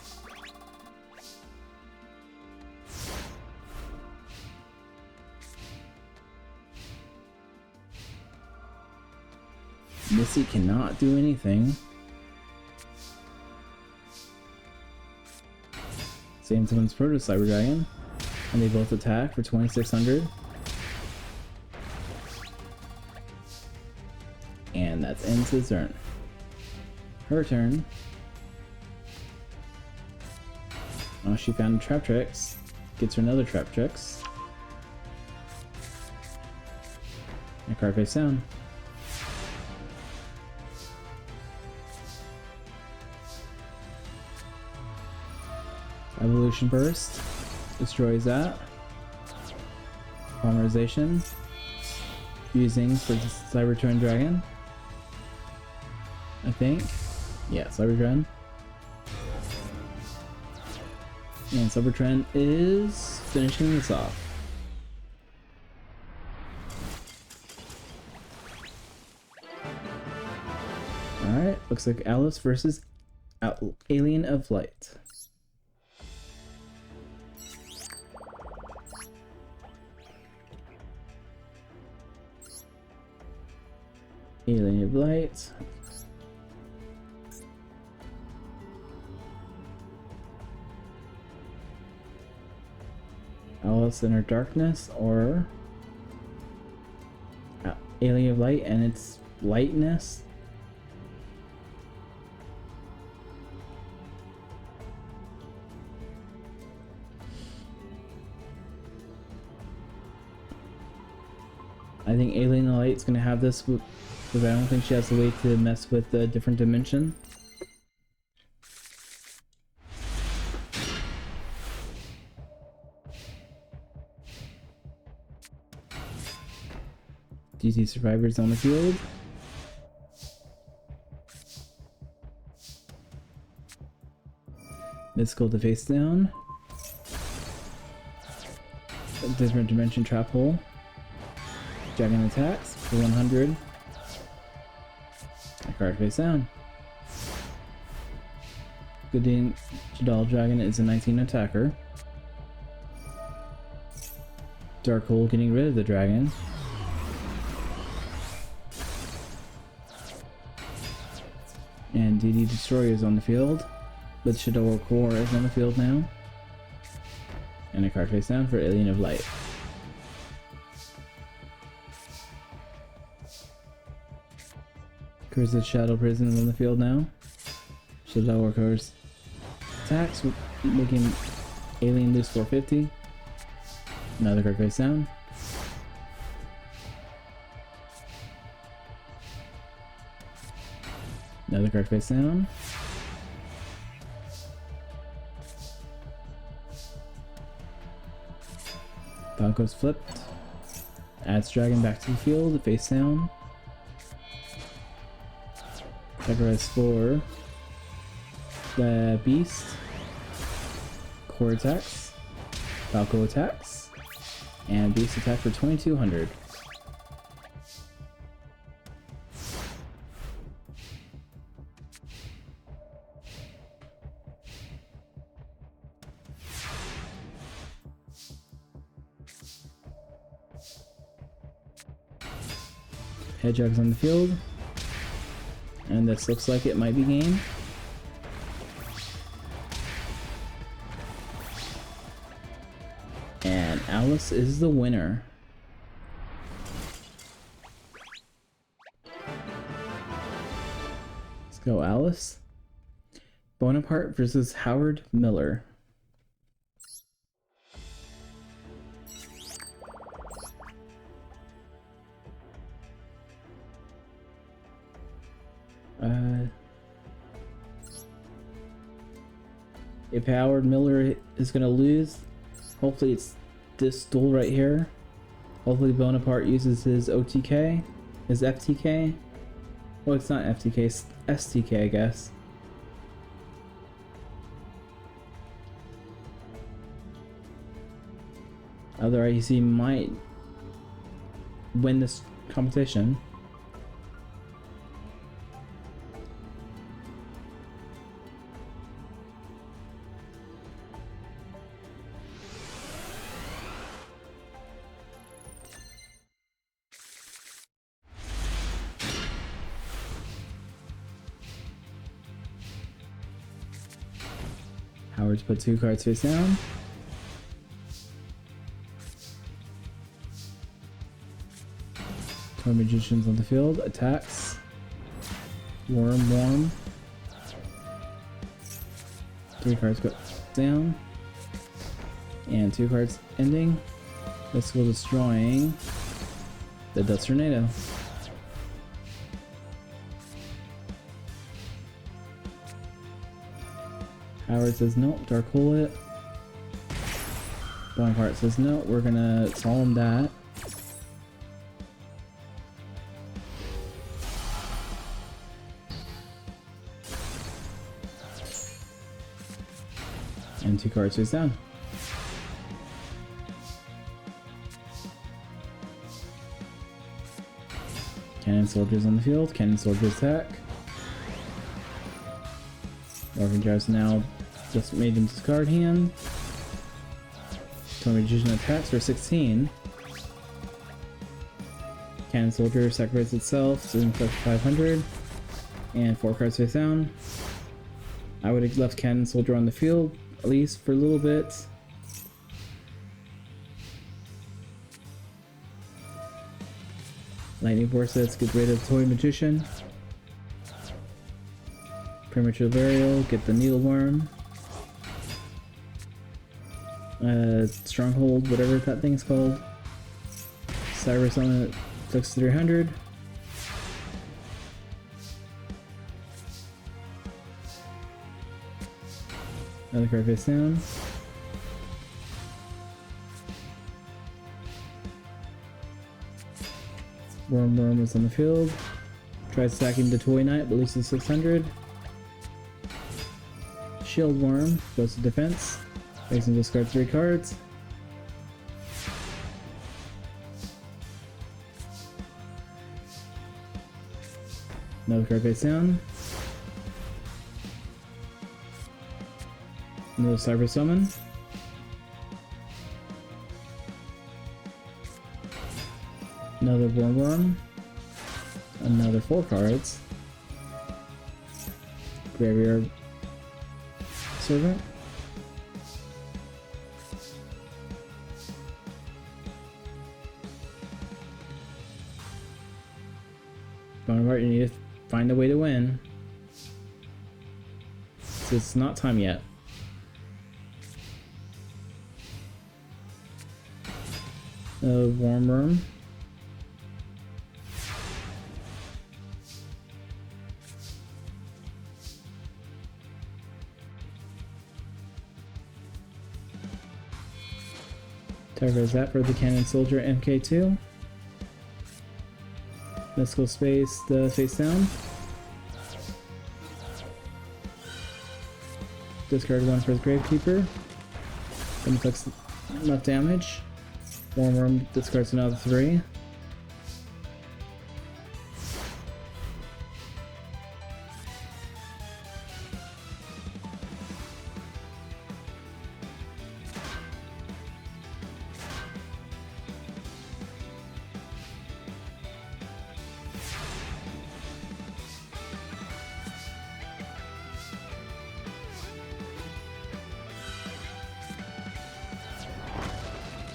Missy cannot do anything. Zane summons Proto Cyber Dragon, and they both attack for 2,600. And that ends his turn. Her turn. Oh, she found Trap Tricks. Gets her another Trap Tricks. And card face down. Evolution Burst destroys that. Polymerization. Fusing for the Cybertron Dragon. I think. Yeah, Cybertron. And Cybertron is finishing this off. Alright, looks like Alice versus Alien of Light. Alien of Light. Alice in her darkness, or Alien of Light and its lightness. I think Alien of Light's gonna have this, because I don't think she has a way to mess with a different dimension. DT survivors on the field. Mystical to face down. Different dimension trap hole. Dragon attacks for 100. A card face down. Good Dane Jadal Dragon is a 19 attacker. Dark Hole getting rid of the dragon. And DD Destroyer is on the field. But Shadow Core is on the field now. And a card face down for Alien of Light. Curse Shadow Prison is on the field now. Shadow Workers attacks, making Alien lose 450. Another card face down. Another card face down. Falco's flipped. Adds Dragon back to the field, face down. Sacrifice for the Beast. Core attacks. Falco attacks. And Beast attack for 2200. Hedgehog's on the field. And this looks like it might be game. And Alice is the winner. Let's go, Alice. Bonaparte versus Howard Miller. If Howard Miller is gonna lose, hopefully it's this duel right here. Hopefully Bonaparte uses his OTK, his FTK. Well, it's not FTK, it's STK, I guess. Otherwise, he might win this competition. Howard's put 2 cards face down. Toy Magician's on the field. Attacks. Worm. 3 cards go down. And 2 cards ending. Mystical destroying the Dust Tornado. Howard says nope, Dark Hole it. Bonaparte says no, we're gonna solemn that. And 2 cards face down. Cannon soldiers on the field. Cannon soldiers attack. Morphin Drives now just made him discard hand. Toy Magician attacks for 16. Cannon soldier sacrifices itself, so it's 500. And 4 cards face down. I would have left Cannon soldier on the field, at least for a little bit. Lightning Vortex, get rid of Toy Magician. Premature Burial, get the Needleworm. Stronghold, whatever that thing's called. Cyrus on it, fix 300. Another card face down. Worm is on the field. Tries stacking the Toy Knight, but loses 600. Shield Worm goes to defense. Makes him discard 3 cards. Another card face down. Another Cyber Summon. Another Worm. Another 4 cards. Graveyard Servant. Bonaparte, you need to find a way to win. So it's not time yet. Worm. Target that for the Cannon Soldier MK2. Let's go space the face down. Discard 1 for the Gravekeeper. Inflicts enough damage. Worm discards another 3.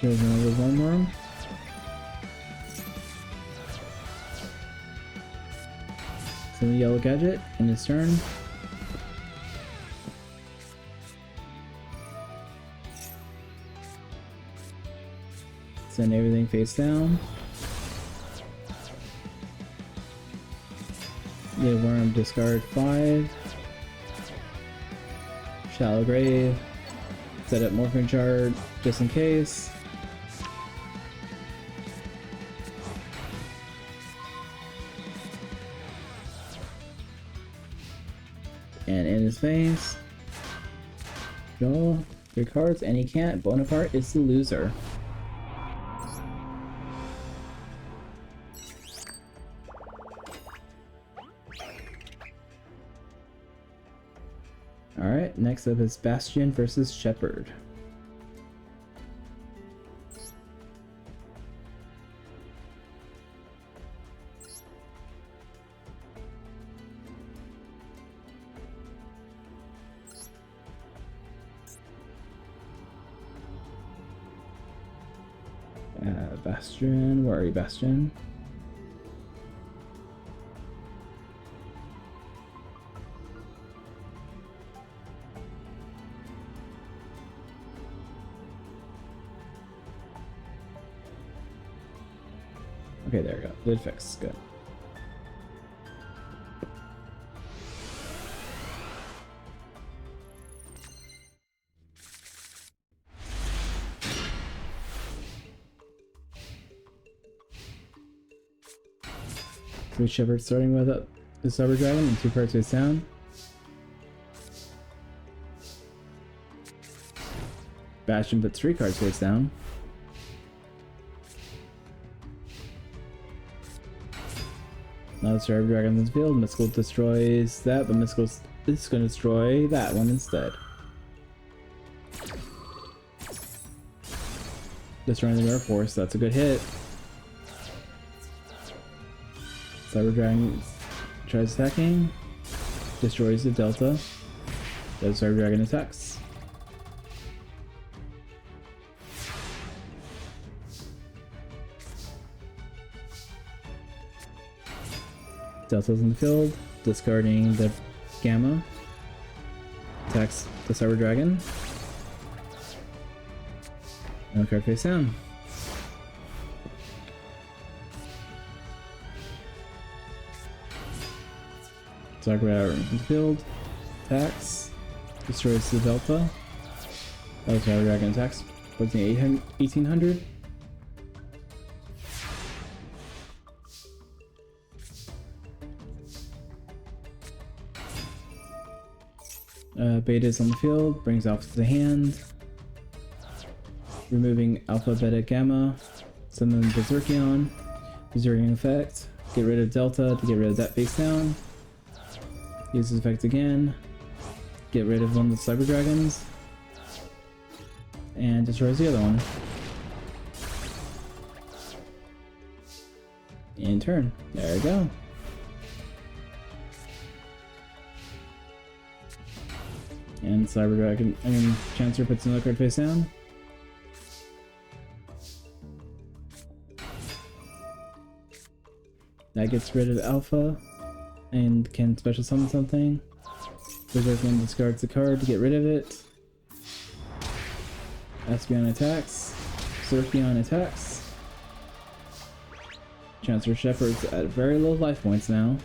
Here's another Worm. Send the yellow gadget in his turn. Send everything face down. The Worm discard 5. Shallow Grave. Set up Morphing Shard just in case. And in his face. Draw 3 cards, and he can't. Bonaparte is the loser. Alright, next up is Bastion versus Shepard. Bastion, where are you, Bastion? Okay, there we go. Lid fix, good. 3 Shepherd starting with the Cyber Dragon and 2 cards face down. Bastion puts 3 cards face down. Now the Cyber Dragon's in the field. Mystical destroys that, but Mystical is going to destroy that one instead. Destroying the Mirror Force, that's a good hit. Cyber Dragon tries attacking, destroys the Delta. The Cyber Dragon attacks. Delta's in the field, discarding the Gamma. Attacks the Cyber Dragon. No card face down. Cyber Dragon in the field. Attacks. Destroys the Delta. Other Cyber Dragon attacks. Puts in 1800. Beta is on the field, brings Alpha to the hand. Removing Alpha, Beta, Gamma. Summon Berserkion. Berserkion effect. Get rid of Delta to get rid of that face down. Use this effect again. Get rid of one of the Cyber Dragons. And destroys the other one. In turn. There we go. And Cyber Dragon, Chancer puts another card face down. That gets rid of Alpha and can special summon something. Berserkion discards the card to get rid of it. Espeon attacks. Berserkion attacks. Chancellor Shepherd's at very low life points now.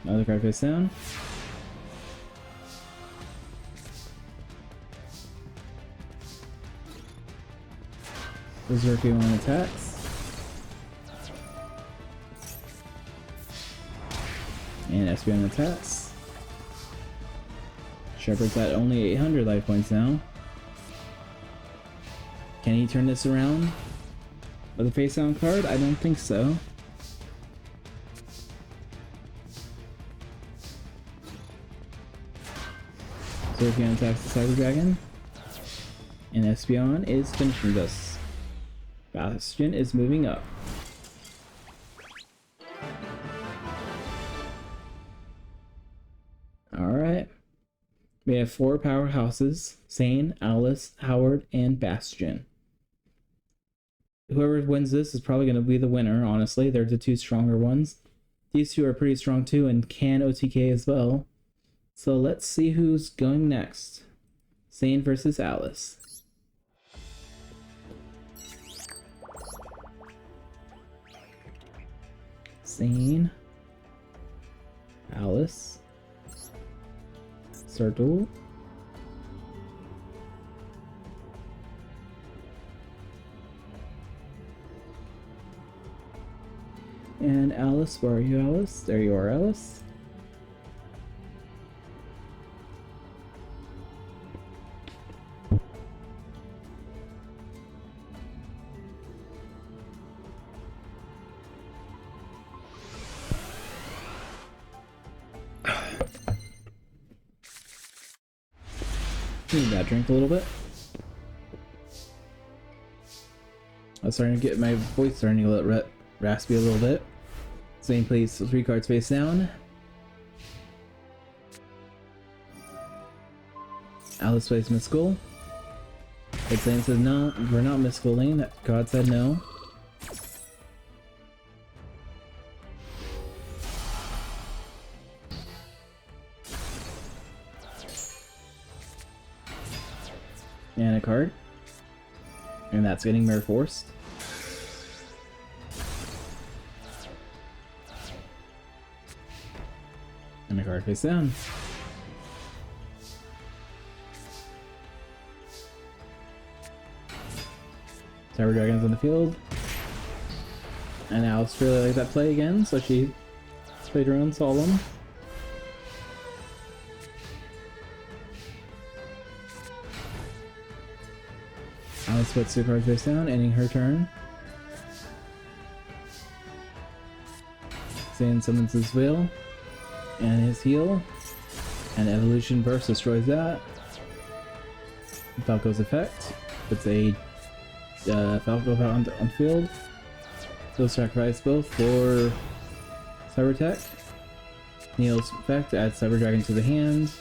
Another card face down. Berserkion attacks. And Espeon attacks. Shepherd's at only 800 life points now. Can he turn this around with a face down card? I don't think so. Berserkion attacks the Cyber Dragon. And Espeon is finishing this. Bastion is moving up. Alright. We have 4 powerhouses. Sane, Alice, Howard, and Bastion. Whoever wins this is probably going to be the winner, honestly. They're the 2 stronger ones. These 2 are pretty strong too and can OTK as well. So let's see who's going next. Sane versus Alice. Sane. Alice. Circle. And Alice, where are you, Alice? There you are, Alice. Need that drink a little bit. I'm starting to get my voice starting to get raspy a little bit. Same place, 3 cards face down. Alice plays Mystical. But Zane says no, we're not Mysticaling. That God said no. And a card. And that's getting Mirror Forced. And a card face down. Cyber Dragon's on the field. And Alice really liked that play again, so she played her own Solemn. Alice puts two cards face down, ending her turn. Zane summons his wheel and his heal, and Evolution Burst destroys that. Falco's effect puts a Falco on field. He'll sacrifice both for Cyber Tech. Neil's effect adds Cyber Dragon to the hand.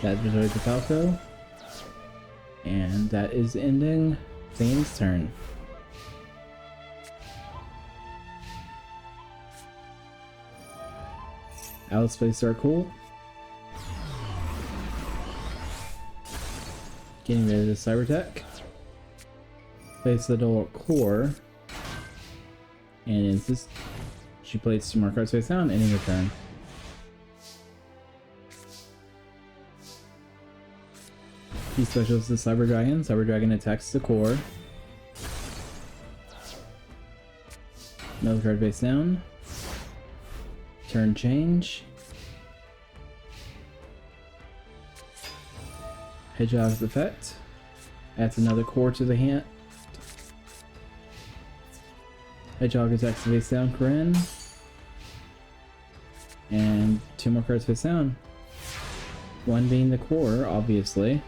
That destroys the Falco. And that is ending Zane's turn. Alice plays Circle. Getting rid of the Cyber Tech. Plays the Dual Core. And she plays 2 more cards face down, ending her turn. He specials the Cyber Dragon. Cyber Dragon attacks the core. Another card face down. Turn change. Hedgehog's effect. Adds another core to the hand. Hedgehog attacks face down Corinne. And 2 more cards face down. One being the core, obviously.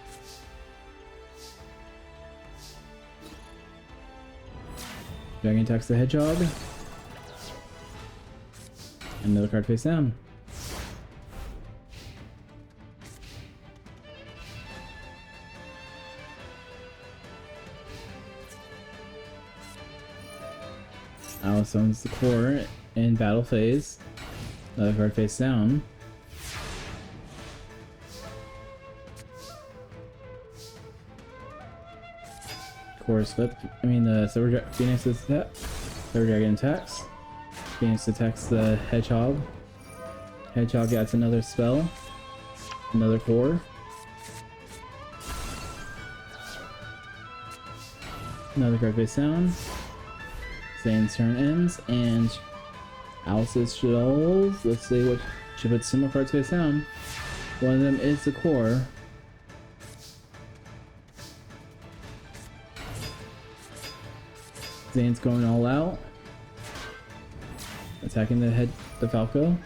Dragon attacks the Hedgehog. Another card face down. Alice owns the core in battle phase. Another card face down. Core slip. The Phoenix is that. Cyber Dragon attacks. Phoenix attacks the Hedgehog. Hedgehog adds another spell. Another core. Another card face down. Zane's turn ends, and Alice's shells. Let's see what she puts 2 more cards face down. One of them is the core. Zane's going all out. Attacking the Falco.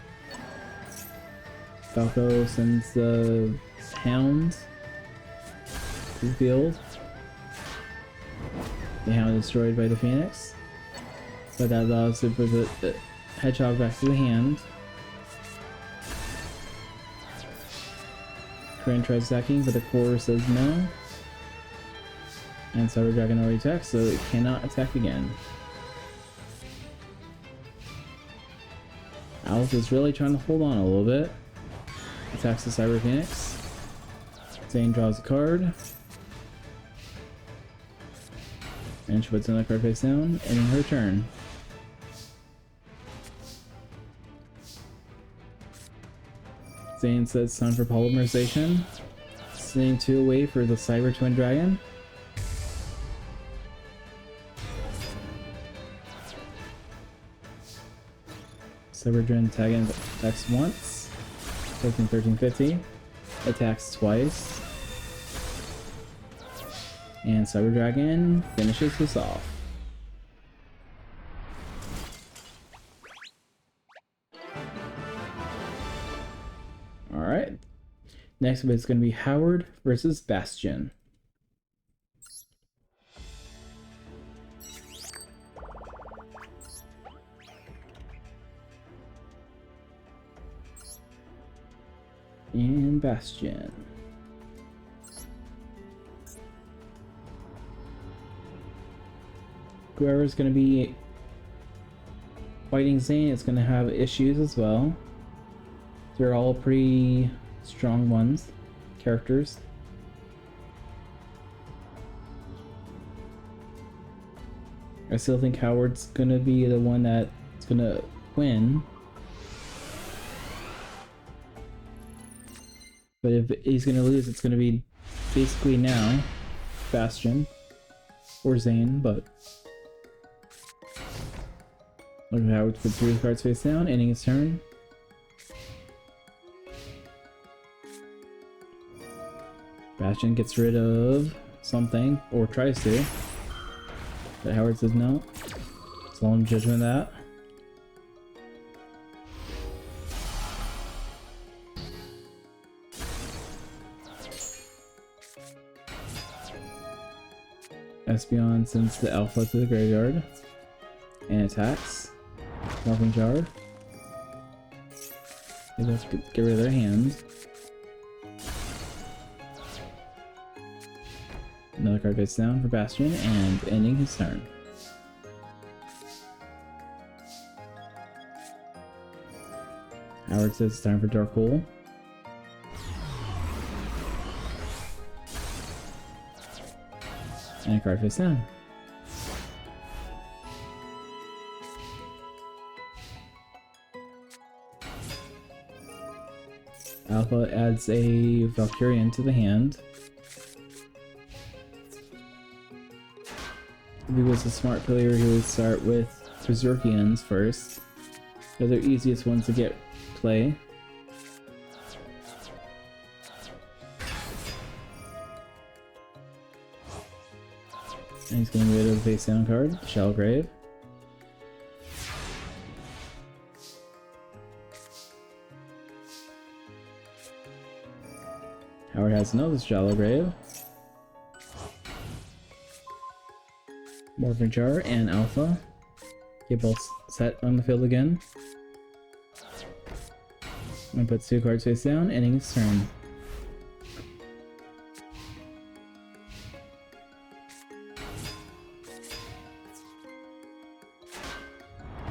Falco sends the Hound to the field. The Hound is destroyed by the Phoenix. But that allows to put the Hedgehog back to the hand. Corinne tries attacking, but the core says no. And Cyber Dragon already attacks, so it cannot attack again. Alice is really trying to hold on a little bit. Attacks the Cyber Phoenix. Zane draws a card. And she puts another card face down, ending her turn. Zane says time for polymerization. Sending 2 away for the Cyber Twin Dragon. Cyber Dragon attacks once. 13-13-50. Attacks twice. And Cyber Dragon finishes this off. Alright. Next up is going to be Howard versus Bastion. And Bastion. Whoever's going to be fighting Zane is going to have issues as well. They're all pretty strong characters. I still think Howard's going to be the one that's going to win. But if he's going to lose, it's going to be basically now Bastion or Zane, but Look at Howard puts 3 cards face down, ending his turn. Bastion gets rid of something, or tries to. But Howard says no. Solemn judgment that. Espeon sends the Alpha to the graveyard and attacks. Morphing Jar. Let's get rid of their hand. Another card face down for Bastion and ending his turn. Howard says it's time for Dark Hole. And a card face down. Alpha adds a Valkyrian to the hand. If he was a smart player, he would start with Berserkians first. They're the easiest ones to get play. And he's getting rid of the face down card, Shallow Grave. Howard has another Shallow Grave. Morphing Jar and Alpha. Get both set on the field again. And puts 2 cards face down, ending his turn.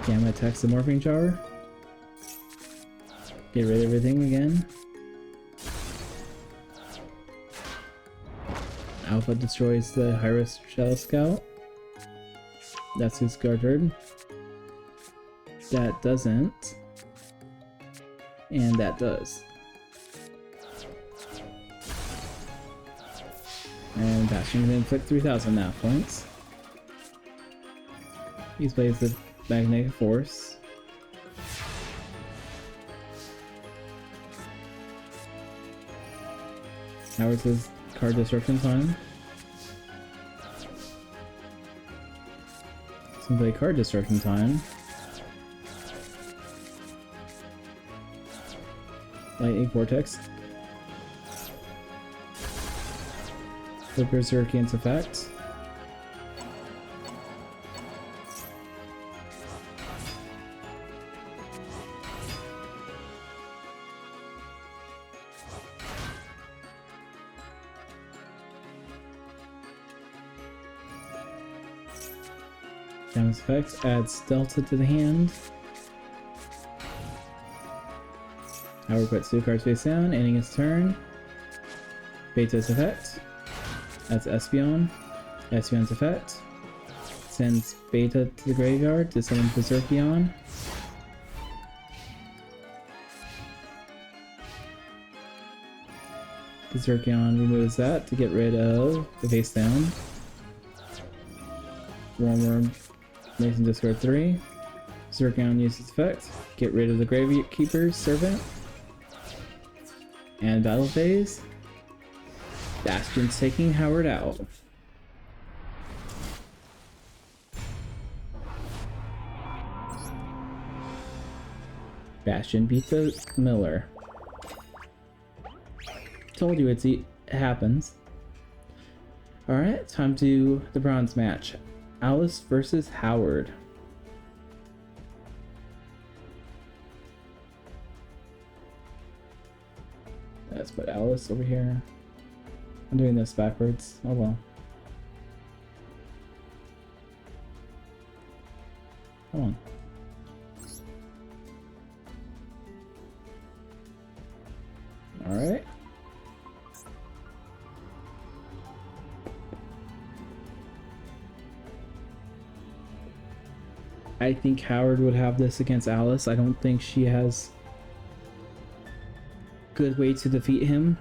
Gamma attacks the Morphing Jar. Get rid of everything again. Alpha destroys the Hyros Shell Scout. That's his guard turn. That doesn't. And that does. And Bastion can inflict 3,000 NAF points. He plays the Magnetic Force. Howard says card destruction time. So play card destruction time. Lightning Vortex. The Berserkian's effect. Damage effects adds Delta to the hand. Howard puts 2 cards face down, ending his turn. Beta's effect. That's Espeon. Espeon's effect. Sends Beta to the graveyard to summon Berserkion. Berserkion removes that to get rid of the face down. Worm makes him discard 3. Berserkion uses effect. Get rid of the Gravekeeper's Servant. And battle phase. Bastion's taking Howard out. Bastion beat the Miller. Told you it happens. Alright, time to the bronze match. Alice versus Howard. Let's put Alice over here. I'm doing this backwards. Oh well. Come on. Alright. I think Howard would have this against Alice. I don't think she has good way to defeat him.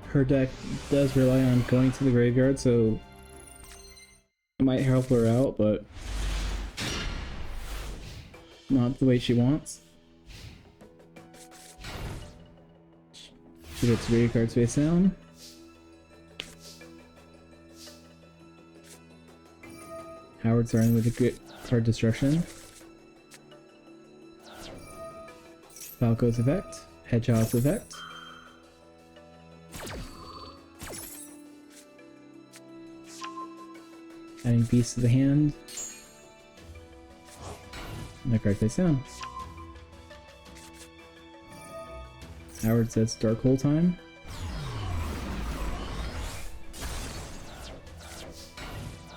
Her deck does rely on going to the graveyard, so it might help her out, but Not the way she wants. She gets radio cards face down. Howard starting with a good card destruction. Falco's effect. Hedgehog's effect. Adding Beast to the hand. And the card face down. Howard says Dark Hole time.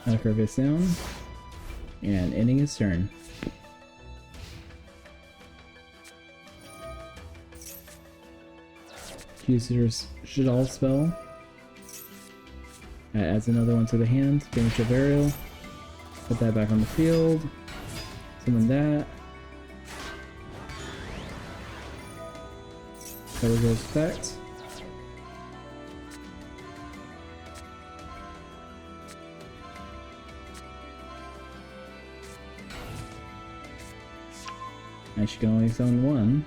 And the card face down. And ending his turn. Uses Shadal spell. Adds another one to the hand. Finish a burial. Put that back on the field. Summon that. Cover goes effect. And she can only summon one.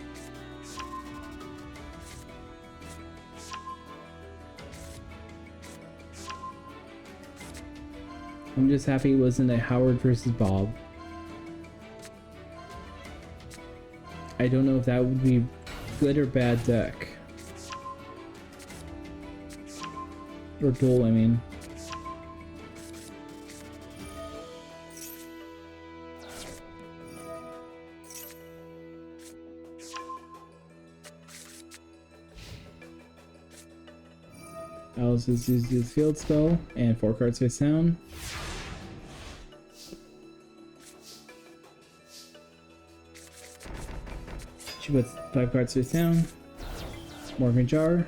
I'm just happy it wasn't a Howard versus Bob. I don't know if that would be good or bad deck. Or duel, I mean. Alice has used his field spell and 4 cards face down. She puts 5 cards face down. Morgan Jar.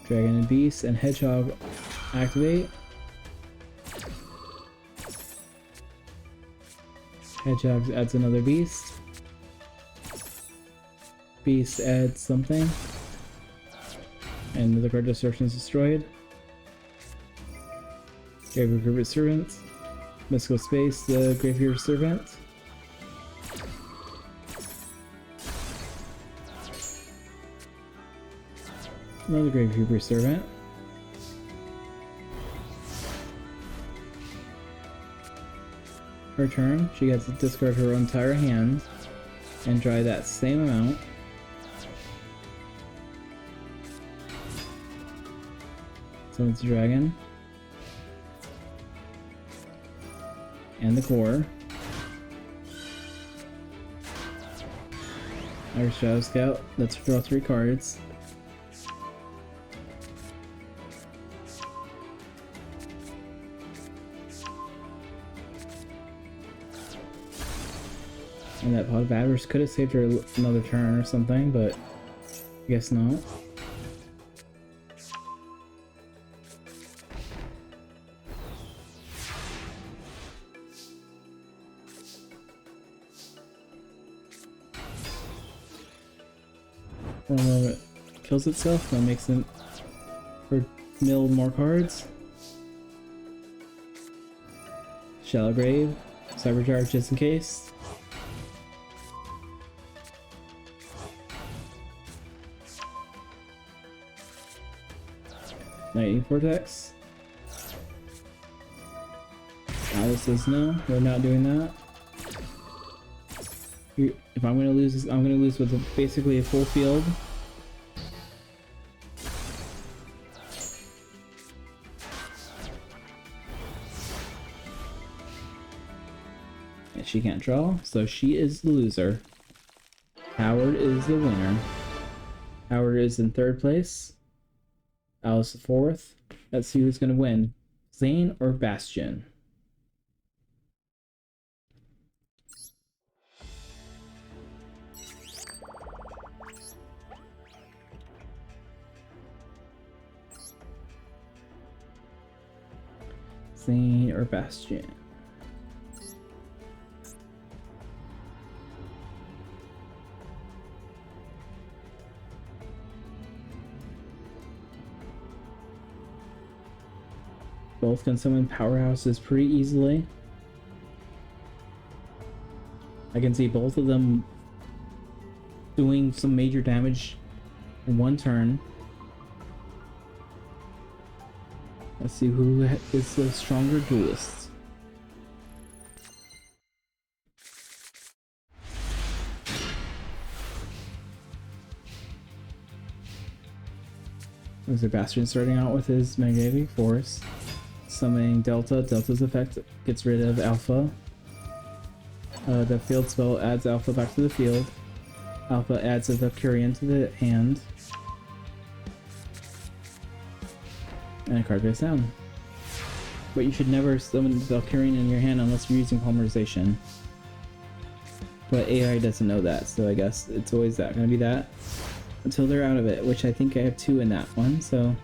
Dragon and Beast and Hedgehog activate. Hedgehog adds another beast. Beast adds something. And the card destruction is destroyed. Graveyard Servant. Mystical Space, the Graveyard Servant. Another Graveyard Servant. Her turn, she gets to discard her entire hand and draw that same amount. Summons the dragon. And the core. Irish Shadow Scout, let's draw 3 cards. And that Pot of Avarice could have saved her another turn or something, but I guess not. For a moment, it kills itself, that makes it for mill more cards. Shallow Grave, Cybercharge just in case. Lightning Vortex. Alice says no, we're not doing that. If I'm gonna lose this, I'm gonna lose with basically a full field. And she can't draw, so she is the loser. Howard is the winner. Howard is in 3rd place. Alice 4th. Let's see who's gonna win. Zane or Bastion? Zane or Bastion? Both can summon powerhouses pretty easily. I can see both of them doing some major damage in one turn. Let's see who is the stronger duelist. There's a Bastion starting out with his magnetic force. Summoning Delta. Delta's effect gets rid of Alpha. The field spell adds Alpha back to the field. Alpha adds a Valkyrian to the hand. And a card face down. But you should never summon Valkyrian in your hand unless you're using Polymerization. But AI doesn't know that, so I guess it's always gonna be that. Until they're out of it, which I think I have 2 in that one, so...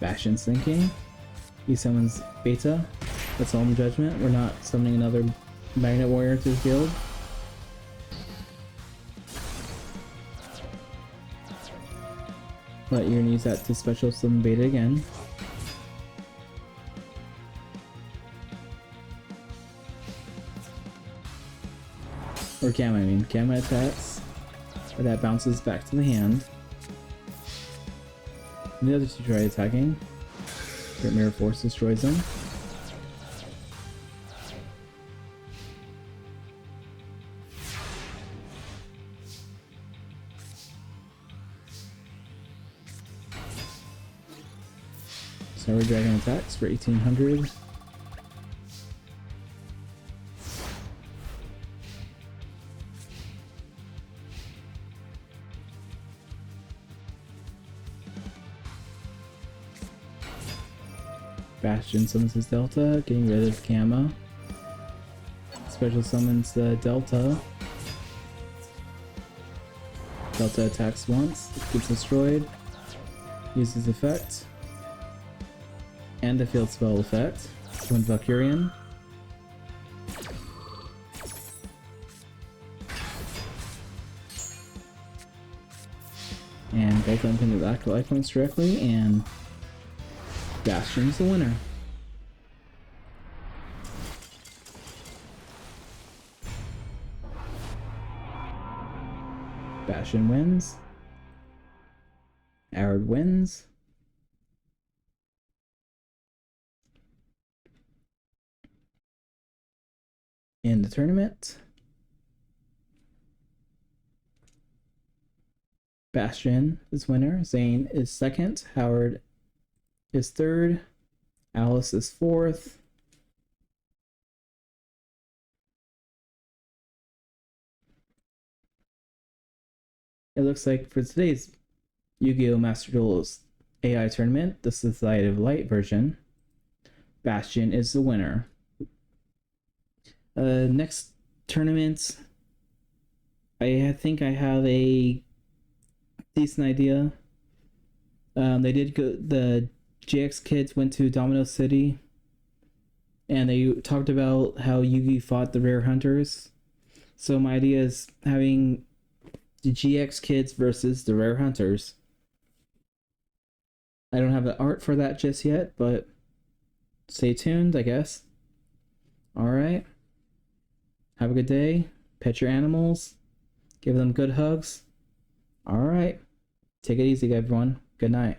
Bastion's thinking. He summons Beta. That's Solemn Judgment. We're not summoning another Magnet Warrior to the field. But you're gonna use that to special summon Beta again. Or Gamma, I mean. Gamma attacks. Or that bounces back to the hand. And the other 2 try attacking. Great Mirror Force destroys them. Starry Dragon attacks for 1800. Bastion summons his Delta, getting rid of Gamma. Special summons the Delta. Delta attacks once, gets destroyed, uses effect, and the field spell effect. Summon Valkyrian. And both of them can do life points directly, and Bastion's the winner. Bastion wins. Arid wins. In the tournament, Bastion is winner. Zane is second. Howard is third. Alice is fourth. It looks like for today's Yu-Gi-Oh! Master Duels AI tournament, the Society of Light version, Bastion is the winner. Next tournament, I think I have a decent idea. They did go, the JX kids went to Domino City, and they talked about how Yugi fought the Rare Hunters. So my idea is having the GX kids versus the Rare Hunters. I don't have the art for that just yet, but stay tuned, I guess. Alright. Have a good day. Pet your animals. Give them good hugs. Alright. Take it easy, everyone. Good night.